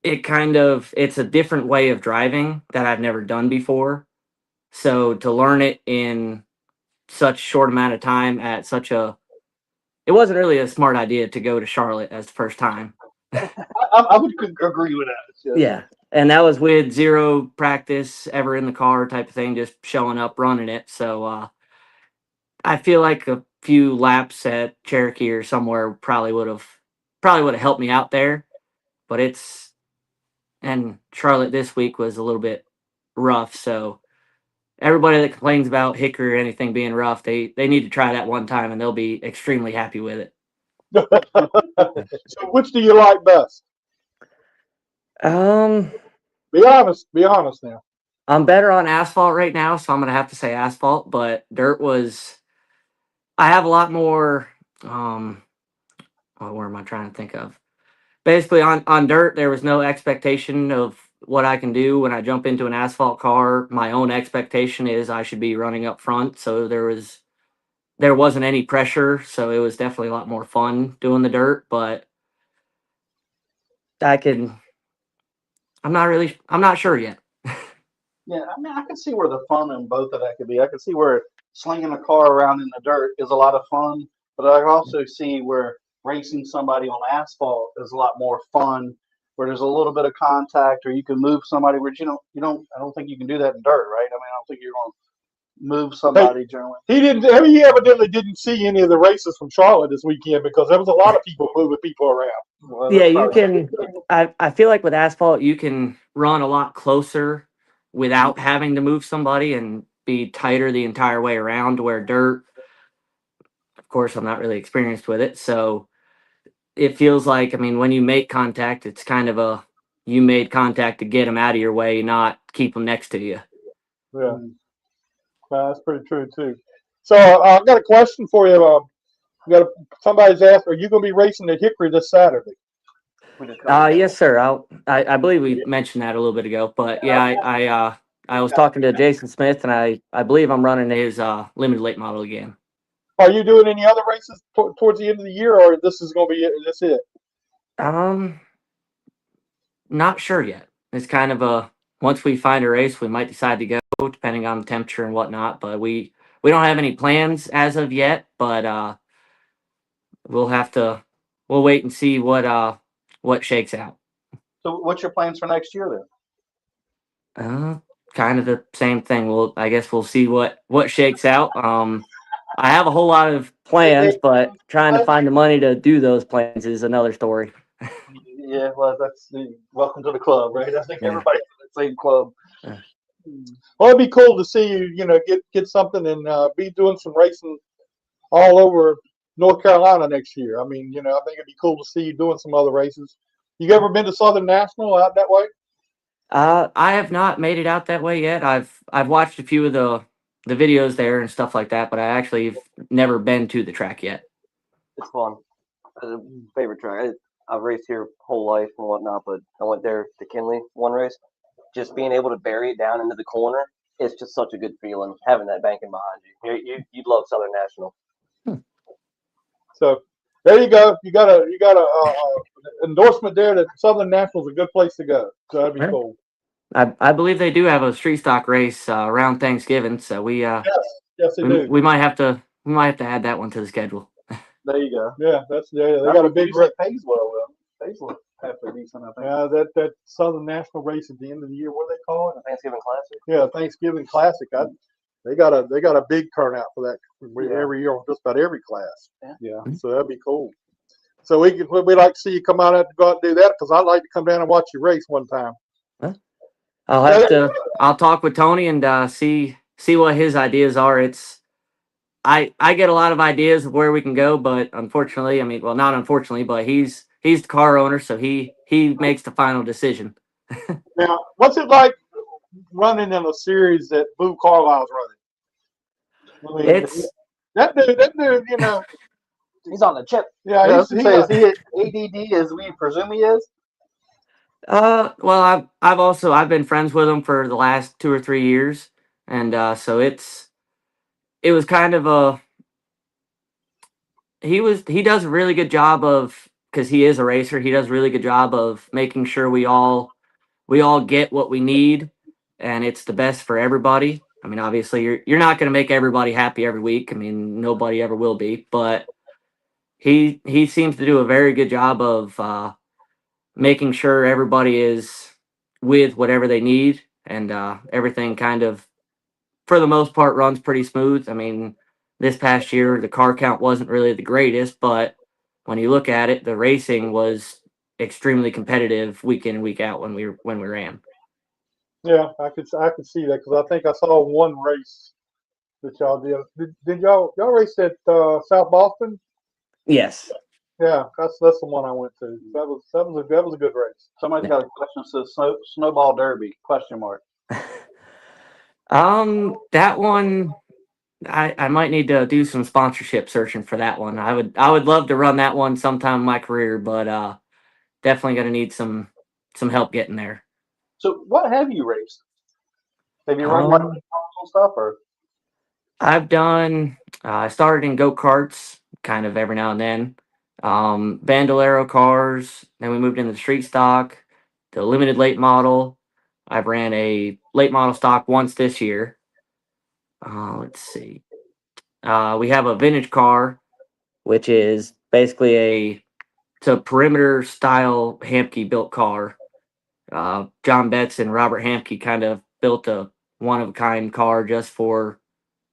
it's a different way of driving that I've never done before. So to learn it in such short amount of time it wasn't really a smart idea to go to Charlotte as the first time. I would agree with that. Yeah. And that was with zero practice ever in the car type of thing, just showing up, running it. So I feel like a few laps at Cherokee or somewhere probably would have helped me out there. But and Charlotte this week was a little bit rough. So everybody that complains about Hickory or anything being rough, they need to try that one time and they'll be extremely happy with it. So which do you like best? Be honest now. I'm better on asphalt right now, so I'm gonna have to say asphalt. But dirt I have a lot more. What am I trying to think of? Basically, on dirt, there was no expectation of what I can do when I jump into an asphalt car. My own expectation is I should be running up front, so there wasn't any pressure. So it was definitely a lot more fun doing the dirt. But I'm not sure yet. Yeah, I mean, I can see where the fun in both of that could be. I can see where slinging a car around in the dirt is a lot of fun, but I can also see where racing somebody on asphalt is a lot more fun, where there's a little bit of contact, or you can move somebody. Where I don't think you can do that in dirt, right? I mean, I don't think you're going to move somebody generally. He evidently didn't see any of the races from Charlotte this weekend because there was a lot of people moving people around. Well, Yeah, that's you probably- can. I feel like with asphalt, you can run a lot closer without having to move somebody and be tighter the entire way around. Where dirt, of course, I'm not really experienced with it, so it feels like, I mean, when you make contact, it's kind of a you made contact to get them out of your way, not keep them next to you. Yeah, that's pretty true too. So I've got a question for you. Somebody's asked, are you going to be racing at Hickory this Saturday? We just covered that. Yes, sir. I believe we mentioned that a little bit ago, but yeah, I was talking to Jason Smith, and I believe I'm running his limited late model again. Are you doing any other races towards the end of the year, or this is going to be it? That's it. Not sure yet. It's kind of a once we find a race, we might decide to go, depending on the temperature and whatnot. But we don't have any plans as of yet. But we'll wait and see what shakes out. So, what's your plans for next year then? Kind of the same thing. I guess we'll see what shakes out. I have a whole lot of plans, but trying to find the money to do those plans is another story. Yeah, well, that's the welcome to the club, right? I think Yeah. everybody's in the same club. Yeah. Well, it'd be cool to see you, get something and be doing some racing all over North Carolina next year. I mean, I think it'd be cool to see you doing some other races. You ever been to Southern National out that way? I have not made it out that way yet. I've watched a few of the videos there and stuff like that, but I actually have never been to the track yet. It's fun. Favorite track. I've raced here whole life and whatnot, but I went there to Kinley one race. Just being able to bury it down into the corner, it's just such a good feeling having that banking behind you. You'd love Southern National. So there you go. You got a endorsement there that Southern National is a good place to go. So that'd be Right. cool. I believe they do have a street stock race around Thanksgiving, so Yes, they do. we might have to add that one to the schedule. There you go. Yeah, they got a big race. pays well. Pays halfway decent, I think. Yeah, that Southern National race at the end of the year. What do they call it? Thanksgiving Classic. Yeah, Thanksgiving Classic. They got a big turnout for that every year on just about every class. Yeah. So that'd be cool. So we'd like to see you come out and go out and do that because I'd like to come down and watch you race one time. I'll talk with Tony and see what his ideas are. I get a lot of ideas of where we can go, but unfortunately, I mean, well, not unfortunately, but he's the car owner, so he makes the final decision. Now, what's it like running in a series that Boo Carlisle's running? I mean, It's that dude, He's on the chip. yeah, I was he's gonna say, is he ADD as we presume he is? well, I've been friends with him for the last 2 or 3 years, and so it was kind of he does a really good job of, because he is a racer, he does a really good job of making sure we all get what we need and it's the best for everybody. I mean, obviously you're not going to make everybody happy every week. I mean, nobody ever will be, but he seems to do a very good job of making sure everybody is with whatever they need, and everything kind of, for the most part, runs pretty smooth. I mean, this past year, the car count wasn't really the greatest, but when you look at it, the racing was extremely competitive week in and week out when we ran. Yeah, I could see that because I think I saw one race that y'all did. Did y'all race at South Boston? Yes. Yeah, that's the one I went to. That was a good race. Somebody's got a question that says snowball derby ? That one, I might need to do some sponsorship searching for that one. I would love to run that one sometime in my career, but definitely gonna need some help getting there. So, what have you raced? Have you run like stuff or? I've done. I started in go-karts, kind of every now and then. Bandolero cars. Then we moved into the street stock, the limited late model. I've ran a late model stock once this year. Let's see. We have a vintage car, which is basically it's a perimeter style Hamke built car. John Betts and Robert Hamke kind of built a one of a kind car just for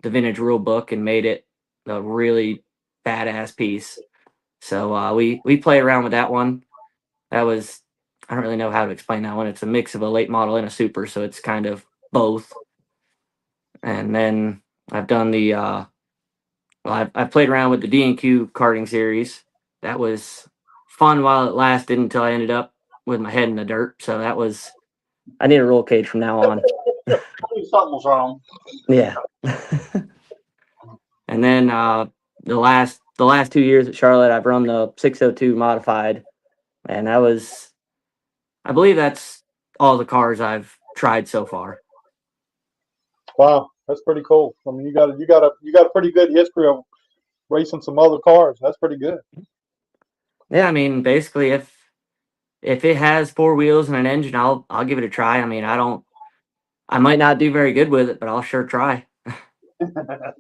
the vintage rule book and made it a really badass piece. So we play around with that one. That was, I don't really know how to explain that one. It's a mix of a late model and a super, so it's kind of both. And then I've done I've played around with the D&Q karting series. That was fun while it lasted until I ended up with my head in the dirt. So I need a roll cage from now on. Something was wrong. Yeah. And then the last 2 years at Charlotte, I've run the 602 modified, and I believe that's all the cars I've tried so far. Wow, that's pretty cool. I mean, you got a pretty good history of racing some other cars. That's pretty good. Yeah, I mean, basically, if it has four wheels and an engine, I'll give it a try. I mean, I might not do very good with it, but I'll sure try.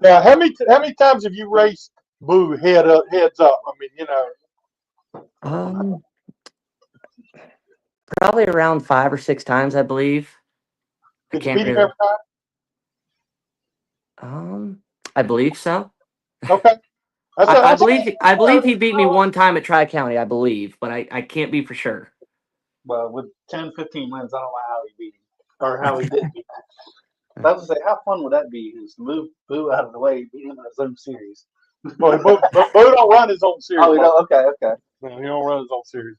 Now, how many times have you raced Boo heads up? I mean, you know. Probably around 5 or 6 times, I believe. Did you beat him every time? I believe so. Okay. I believe he beat me one time at Tri-County, I believe, but I can't be for sure. Well, with 10, 15 wins, I don't know how he beat him or how he did beat him. I was gonna say, how fun would that be? Is to move Boo out of the way, beat him in his own series. Well, Boo don't run his own series. Oh, you know, okay. No, he don't run his own series.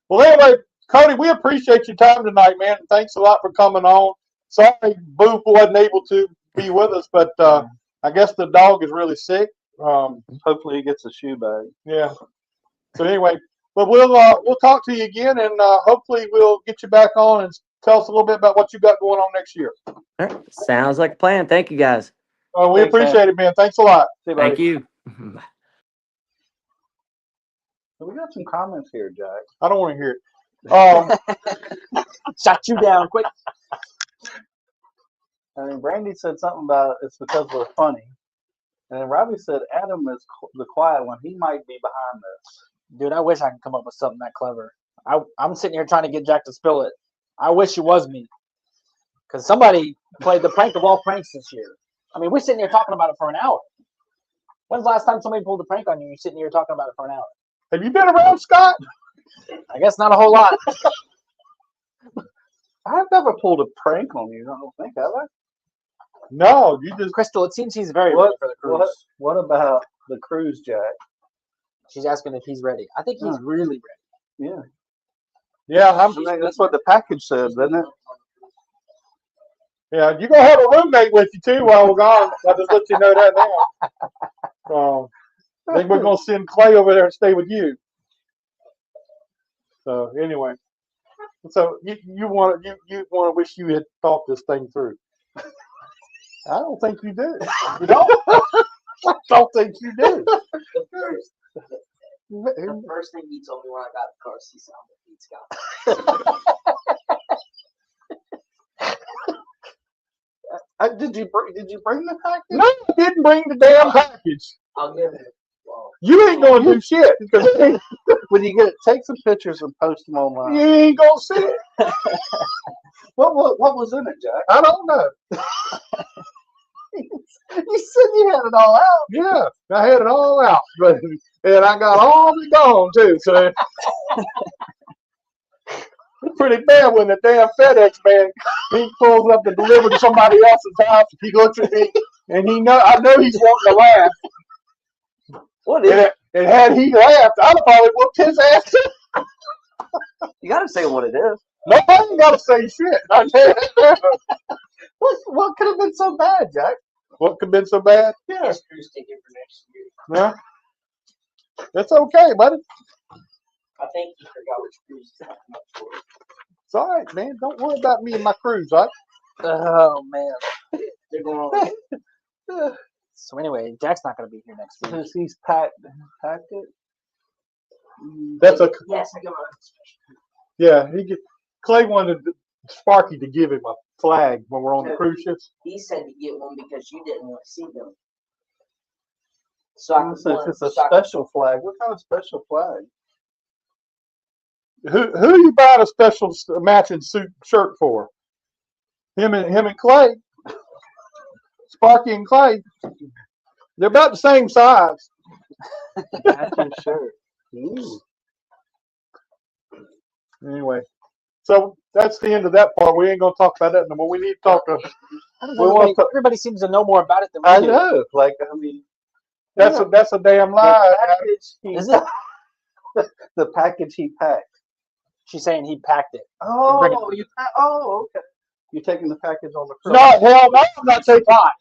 Well, anyway, Cody, we appreciate your time tonight, man. Thanks a lot for coming on. Sorry, Boo wasn't able to be with us, but I guess the dog is really sick. Hopefully, he gets a shoe bag. Yeah. So anyway, but we'll talk to you again, and hopefully we'll get you back on and tell us a little bit about what you got going on next year. All right. Sounds like a plan. Thank you, guys. We appreciate it, man. Thanks a lot. Thank you. So we got some comments here, Jack. I don't want to hear it. Shut you down quick. I mean, Brandy said something about it's because we're funny. And then Robbie said Adam is the quiet one. He might be behind this. Dude, I wish I could come up with something that clever. I'm sitting here trying to get Jack to spill it. I wish it was me. Because somebody played the prank of all pranks this year. I mean, we're sitting here talking about it for an hour. When's the last time somebody pulled a prank on you? You're sitting here talking about it for an hour. Have you been around, Scott? I guess not a whole lot. I've never pulled a prank on you. I don't think, have I? No, you just. Crystal, it seems he's very ready for the cruise. What about the cruise, Jack? She's asking if he's ready. I think he's really ready. Yeah. Yeah, I mean, that's what the package says, doesn't it? Yeah, you're going to have a roommate with you, too, while we're gone. I'll just let you know that now. I think we're going to send Clay over there and stay with you. So, anyway. So, you want to wish you had thought this thing through. I don't think you do. You don't? I don't think you do. The first thing he told me when I got the car, he sounded Pete Scott. Did you bring the package? No, I didn't bring the damn package. I'll give it. Well, You ain't going to do shit. Because when you get it, take some pictures and post them online. you ain't going to see it. What was in it, Jack? I don't know. You said you had it all out. Yeah, I had it all out. And I got all of it gone, too. So it's pretty bad when the damn FedEx man, he pulls up to deliver to somebody else's house. He looks at me, and I know he's wanting to laugh. What is it? And had he laughed, I'd have probably whooped his ass. You gotta say what it is. No, I ain't got to say shit. I tell you that. What could have been so bad, Jack? What could have been so bad? yeah. Cruise ticket for next year. Yeah. That's okay, buddy. I think he forgot which cruise he's talking about for. It's all right, man. Don't worry about me and my cruise, all right? Oh, man. They're going on. So anyway, Jack's not going to be here next week. Since he's packed it. That's a Yes, I got my Clay wanted Sparky to give him a flag when we're on the cruise ships. He said to get one because you didn't want to see them. So I can It's a special flag. What kind of special flag? Who you buying a special matching suit shirt for? Him and Clay. Sparky and Clay. They're about the same size. Matching shirt. Ooh. Anyway, so that's the end of that part. We ain't gonna talk about that no more. We need to talk to. Everybody seems to know more about it than we I do. know. Like, I mean, That's a damn lie. Is it? The package he packed. She's saying he packed it. Oh, okay. You're taking the package on the No, cruise. hell no, I'm not taking. Supplies.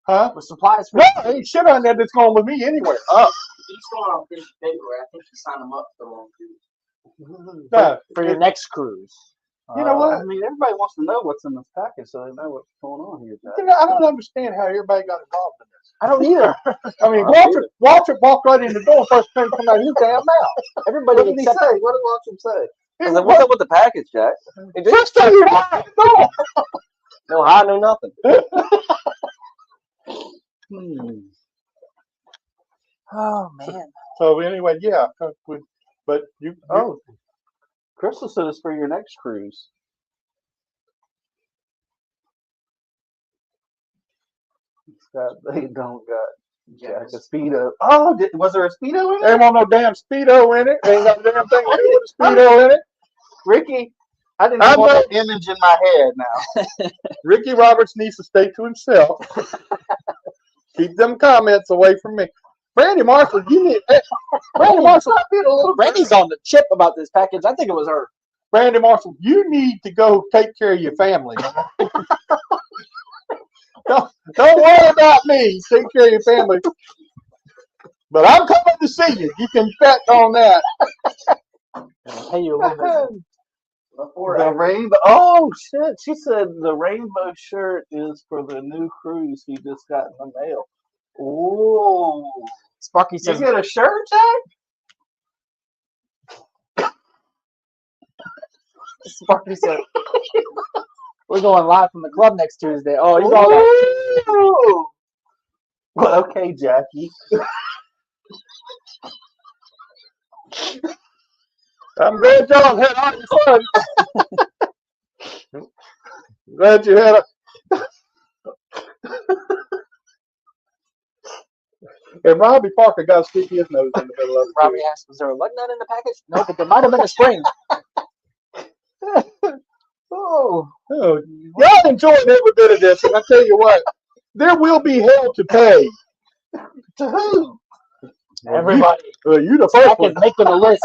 Huh? With supplies for No, ain't shit on that that's going with me anywhere. He's going on this paperwork. I think he signed him up for the wrong dude. No, for your next cruise. You know what? I mean, everybody wants to know what's in this package, so they know what's going on here, Jack. You know, I don't understand how everybody got involved in this. I don't either. I mean, Walter walked right in the door first thing come out of his damn mouth. Everybody What did he except say? What did Waltrip say? I was like, what's up with the package, Jack? First thing you walked in the door. No high, no nothing. Oh man. So anyway, yeah, but you. Oh, Crystal said it's for your next cruise. They don't got Jack a Speedo. Oh, was there a Speedo in it? Ain't want no damn Speedo in it. Ain't got a damn thing to do with a Speedo in it. Ricky, I didn't want that image in my head now. Ricky Roberts needs to stay to himself. Keep them comments away from me. Brandy Marshall, you need. Brandy Marshall, Brandy's on the chip about this package. I think it was her. Brandy Marshall, you need to go take care of your family. Don't worry about me. Take care of your family. But I'm coming to see you. You can bet on that. I'll pay you a little bit. The rainbow. Oh shit! She said the rainbow shirt is for the new cruise he just got in the mail. Oh, Sparky you says, get a shirt, Jack? Sparky said, we're going live from the club next Tuesday. Oh, you all Ooh. Well, okay, Jackie. I'm glad y'all had all your fun. Glad you had And Robbie Parker got to stick his nose in the middle of it. Robbie asked, was there a lug nut in the package? No, but there might have been a spring. Oh, Y'all enjoyed every bit of this, and I tell you what, there will be hell to pay. to who? Everybody. You the I first can one. make them a list.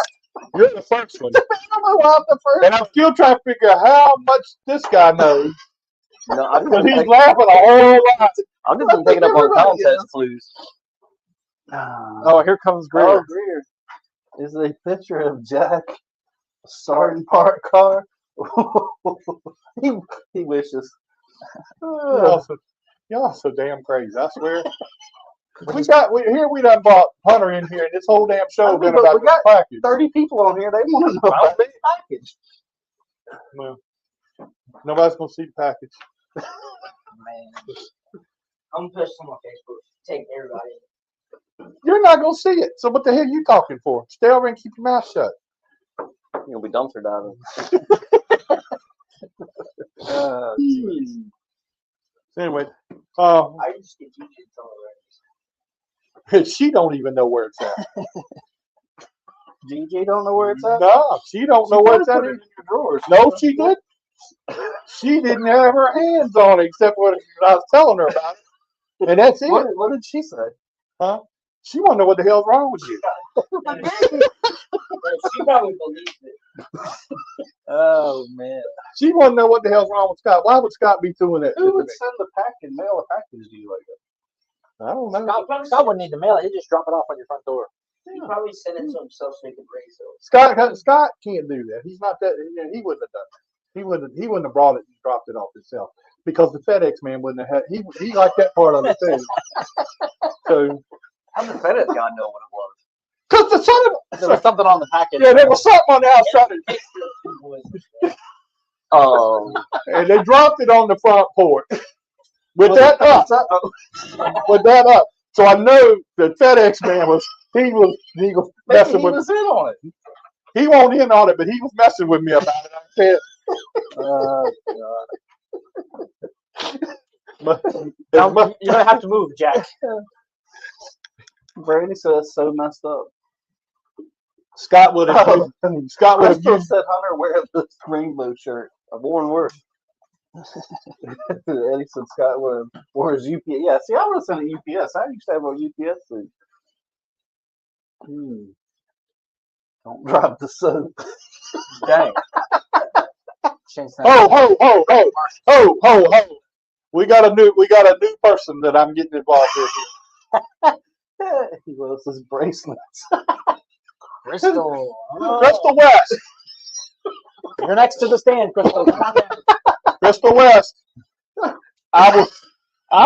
You're the first one. I don't know why I'm the first. And I'm still trying to figure out how much this guy knows. No, I'm Because just he's laughing a whole lot. I'm just been picking up on Everybody contest is. clues. Oh, here comes Greer. Oh, Greer. Is a picture of Jack starting park car. he wishes. Y'all so damn crazy, I swear. We done brought Hunter in here, and this whole damn show been about we got this package. 30 people on here. They want to know about the package. Well, nobody's gonna see the package. Man. I'm gonna post on my Facebook. Take everybody. You're not gonna see it. So what the hell are you talking for? Stay over and keep your mouth shut. You'll be dumpster diving. Anyway, I just get you already. she don't even know where it's at. GJ don't know where it's at. No, she don't know where it's at. Put it in your drawers. No, she didn't. She didn't have her hands on it except what I was telling her about it. And that's it. What did she say? Huh? She wanna know what the hell's wrong with you. She probably believes it. Oh man. She wanna know what the hell's wrong with Scott. Why would Scott be doing that? Who to would me? send the package, mail a package to you like that? I don't know. Scott wouldn't need to mail it. He'd just drop it off on your front door. He probably sent it to himself so he could raise it. Scott can't do that. He's not that. He wouldn't have done that. He wouldn't have brought it and dropped it off himself because the FedEx man wouldn't have had. He liked that part of it too. So How did the FedEx guy know what it was? because the son of There was something on the package. yeah, there was something on the outside, and they dropped it on the front porch. With that up, So I know the FedEx man was Maybe messing he with. was in on it. He won't in on it, but he was messing with me about it. I said, but Now, you're gonna have to move, Jack. Brady said that's so messed up. Scott would have. Scott would have Crystal used. said Hunter wear this rainbow shirt. I've worn worse. Eddie said Scott would have wore his UPS. Yeah, see, I would have sent a UPS. I used to have a UPS suit. Don't drop the soap. Dang. Ho. We got a new person that I'm getting involved with here. He wears his bracelets. Crystal. Crystal West. You're next to the stand, Crystal. Come on down. Crystal West. I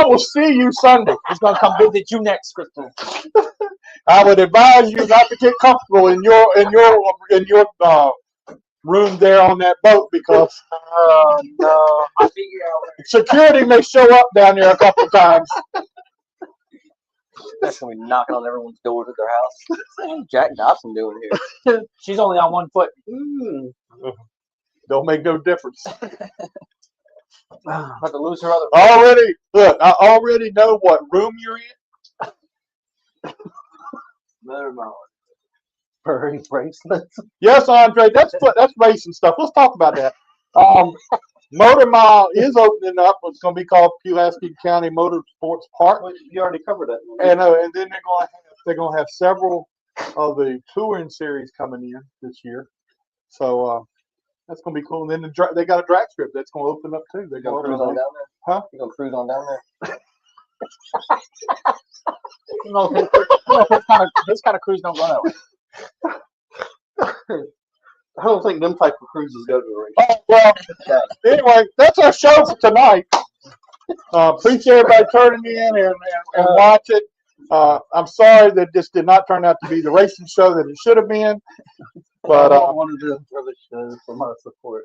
will see you Sunday. He's gonna come visit you next, Crystal. I would advise you not to get comfortable in your room there on that boat because No, I figure out. security may show up down there a couple times. That's gonna be knocking on everyone's doors at their house. What's Jack Dobson doing here? She's only on 1 foot. Don't make no difference. About to lose her other. I already know what room you're in. Never mind. Furry bracelets. Yes, Andre, that's racing stuff. Let's talk about that. Motor Mile is opening up. It's going to be called Pulaski County Motorsports Park, Well, you already covered that. and then they're going to have several of the touring series coming in this year. So that's going to be cool. And then they got a drag strip that's going to open up too. They're You gonna going cruise on down there? Huh? You gonna cruise on down there? This kind of cruise don't go that way. I don't think them type of cruises go to the race. Well, anyway, that's our show for tonight. Appreciate everybody turning in and watching. I'm sorry that this did not turn out to be the racing show that it should have been. But I want to do other shows for my support.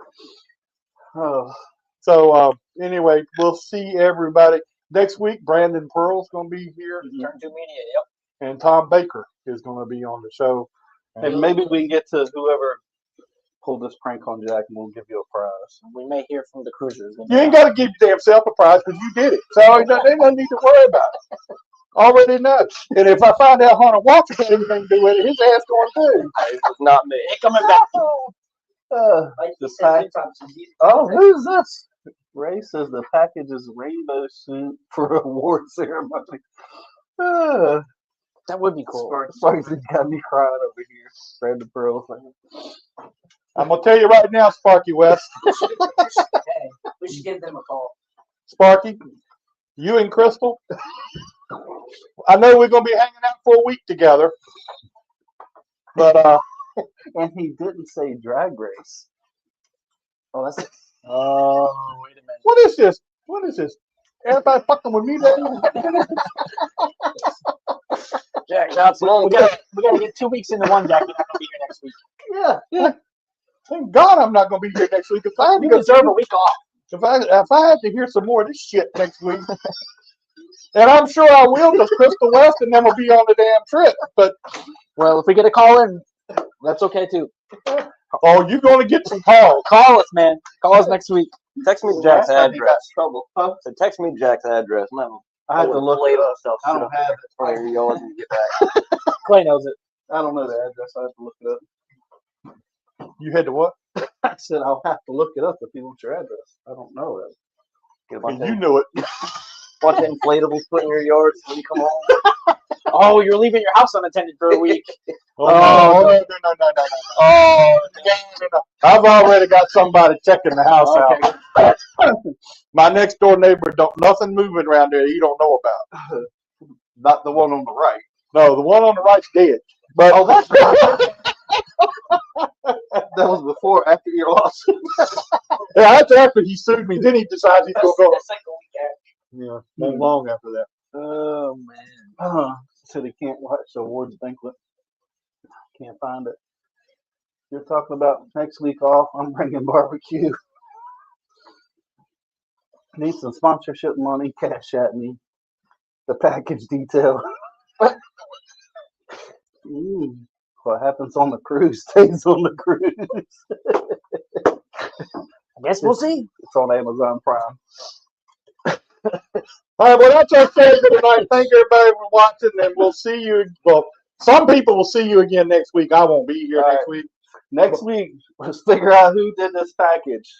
So anyway, we'll see everybody next week. Brandon Pearl's going to be here, Turn 2 Media. Yep. and Tom Baker is going to be on the show. And maybe we can get to whoever pulled this prank on Jack, and we'll give you a prize. We may hear from the cruisers. You ain't got to give your damn self a prize because you did it. So they don't need to worry about it. Already know. And if I find out Hunter Waltrip had anything to do with it, his ass going too. It was not me. Ain't coming back. Like The you said, fact- 2 times, he's- Oh, who's this? Ray says the package is rainbow suit for award ceremony. That would be cool. Sparky's got me crying over here. Brandon Pearl thing. I'm going to tell you right now, Sparky West. Hey, we should give them a call. Sparky, you and Crystal, I know we're going to be hanging out for a week together. But And he didn't say drag race. Oh, that's it. Oh, wait a minute. what is this? What is this? Everybody fucking with me now? Jack Dobson. We gotta get 2 weeks into one, Jack. You're not gonna be here next week. Yeah. Thank God I'm not going to be here next week. If I had to You go deserve a week off. If I had to hear some more of this shit next week, and I'm sure I will, because Crystal West and them will be on the damn trip. But Well, if we get a call in, that's okay too. you're going to get some calls. Call us, man. Call us next week. Text me Jack's Last time he got address. in trouble. Huh? So text me Jack's address. No. I have to look it up. I don't have it. Front of your yard when you get back. Clay knows it. I don't know the address. I have to look it up. You had to what? I said I'll have to look it up if you want your address. I don't know it. Get a bunch And you of, knew it. bunch of inflatables put in your yard when you come home. Oh, you're leaving your house unattended for a week. No. Oh, no. I've already got somebody checking the house out. My next door neighbor nothing moving around there he don't know about. Not the one on the right. No, the one on the right's dead. But That's that was before, after your lawsuit. yeah, that's after he sued me. Then he decides he's gonna go. That's like a week after. Yeah, not long after that. Oh man. Said he can't watch the awards banquet. Can't find it. You're talking about next week off. I'm bringing barbecue. Need some sponsorship money. Cash at me. The package detail. What happens on the cruise stays on the cruise. I guess we'll see. It's on Amazon Prime. All right, well, that's our show for tonight. Thank everybody for watching, and we'll see you. Well, some people will see you again next week. I won't be here next week. Next week, let's figure out who did this package.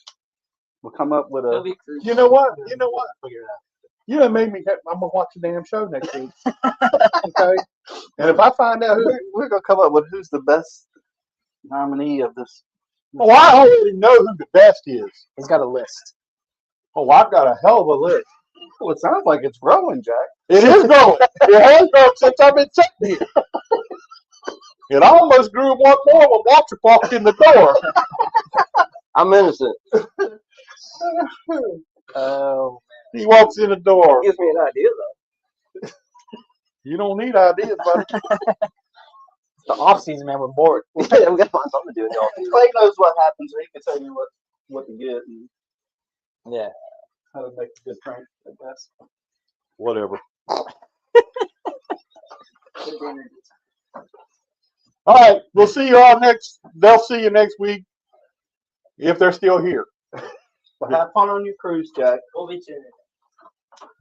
We'll come up with a. You know what? Figure it out. You done made me. I'm gonna watch the damn show next week. Okay. And if I find out who, We're gonna come up with who's the best nominee of this. oh, I already know who the best is. He's got a list. Oh, I've got a hell of a list. Well, it sounds like it's growing, Jack. It is growing. It has grown since I've been sitting here. It almost grew one more when WALTRIP walked in the door. I'm innocent. Oh, He walks in the door. Gives me an idea though. You don't need ideas, buddy. it's the off season, man. We're bored. We gotta find something to do in y'all. Clay knows what happens, so he can tell you what to get and Yeah. how to make a good prank, I guess. Whatever. All right, we'll see you all next. They'll see you next week if they're still here. Well, have fun on your cruise, Jack. We'll be tuning in.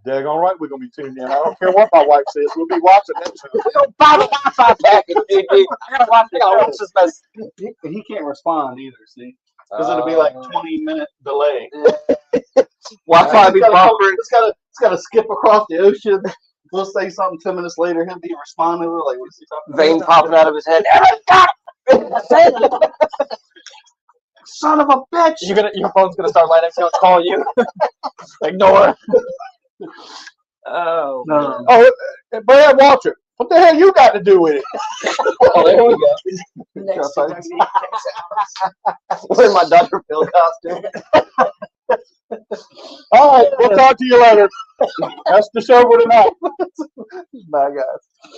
Daggone right, we're gonna be tuned in. I don't care what my wife says. We'll be watching that show. We don't buy the Wi-Fi package, dude. I gotta watch this mess. He can't respond either, see? Because it'll be like 20-minute delay. Wi-Fi be buffering. It's gotta skip across the ocean. We'll say something 10 minutes later. He'll be responding. We're like, what's he talking about? Vein popping out of his head. Son of a bitch! Your phone's gonna start lighting up. It's gonna call you. Ignore. Oh. No. Oh, Brad Waltrip, what the hell you got to do with it? Oh, there we go. Next Next Wearing my Dr. Phil costume. All right, we'll talk to you later. That's the show for tonight. Bye, guys.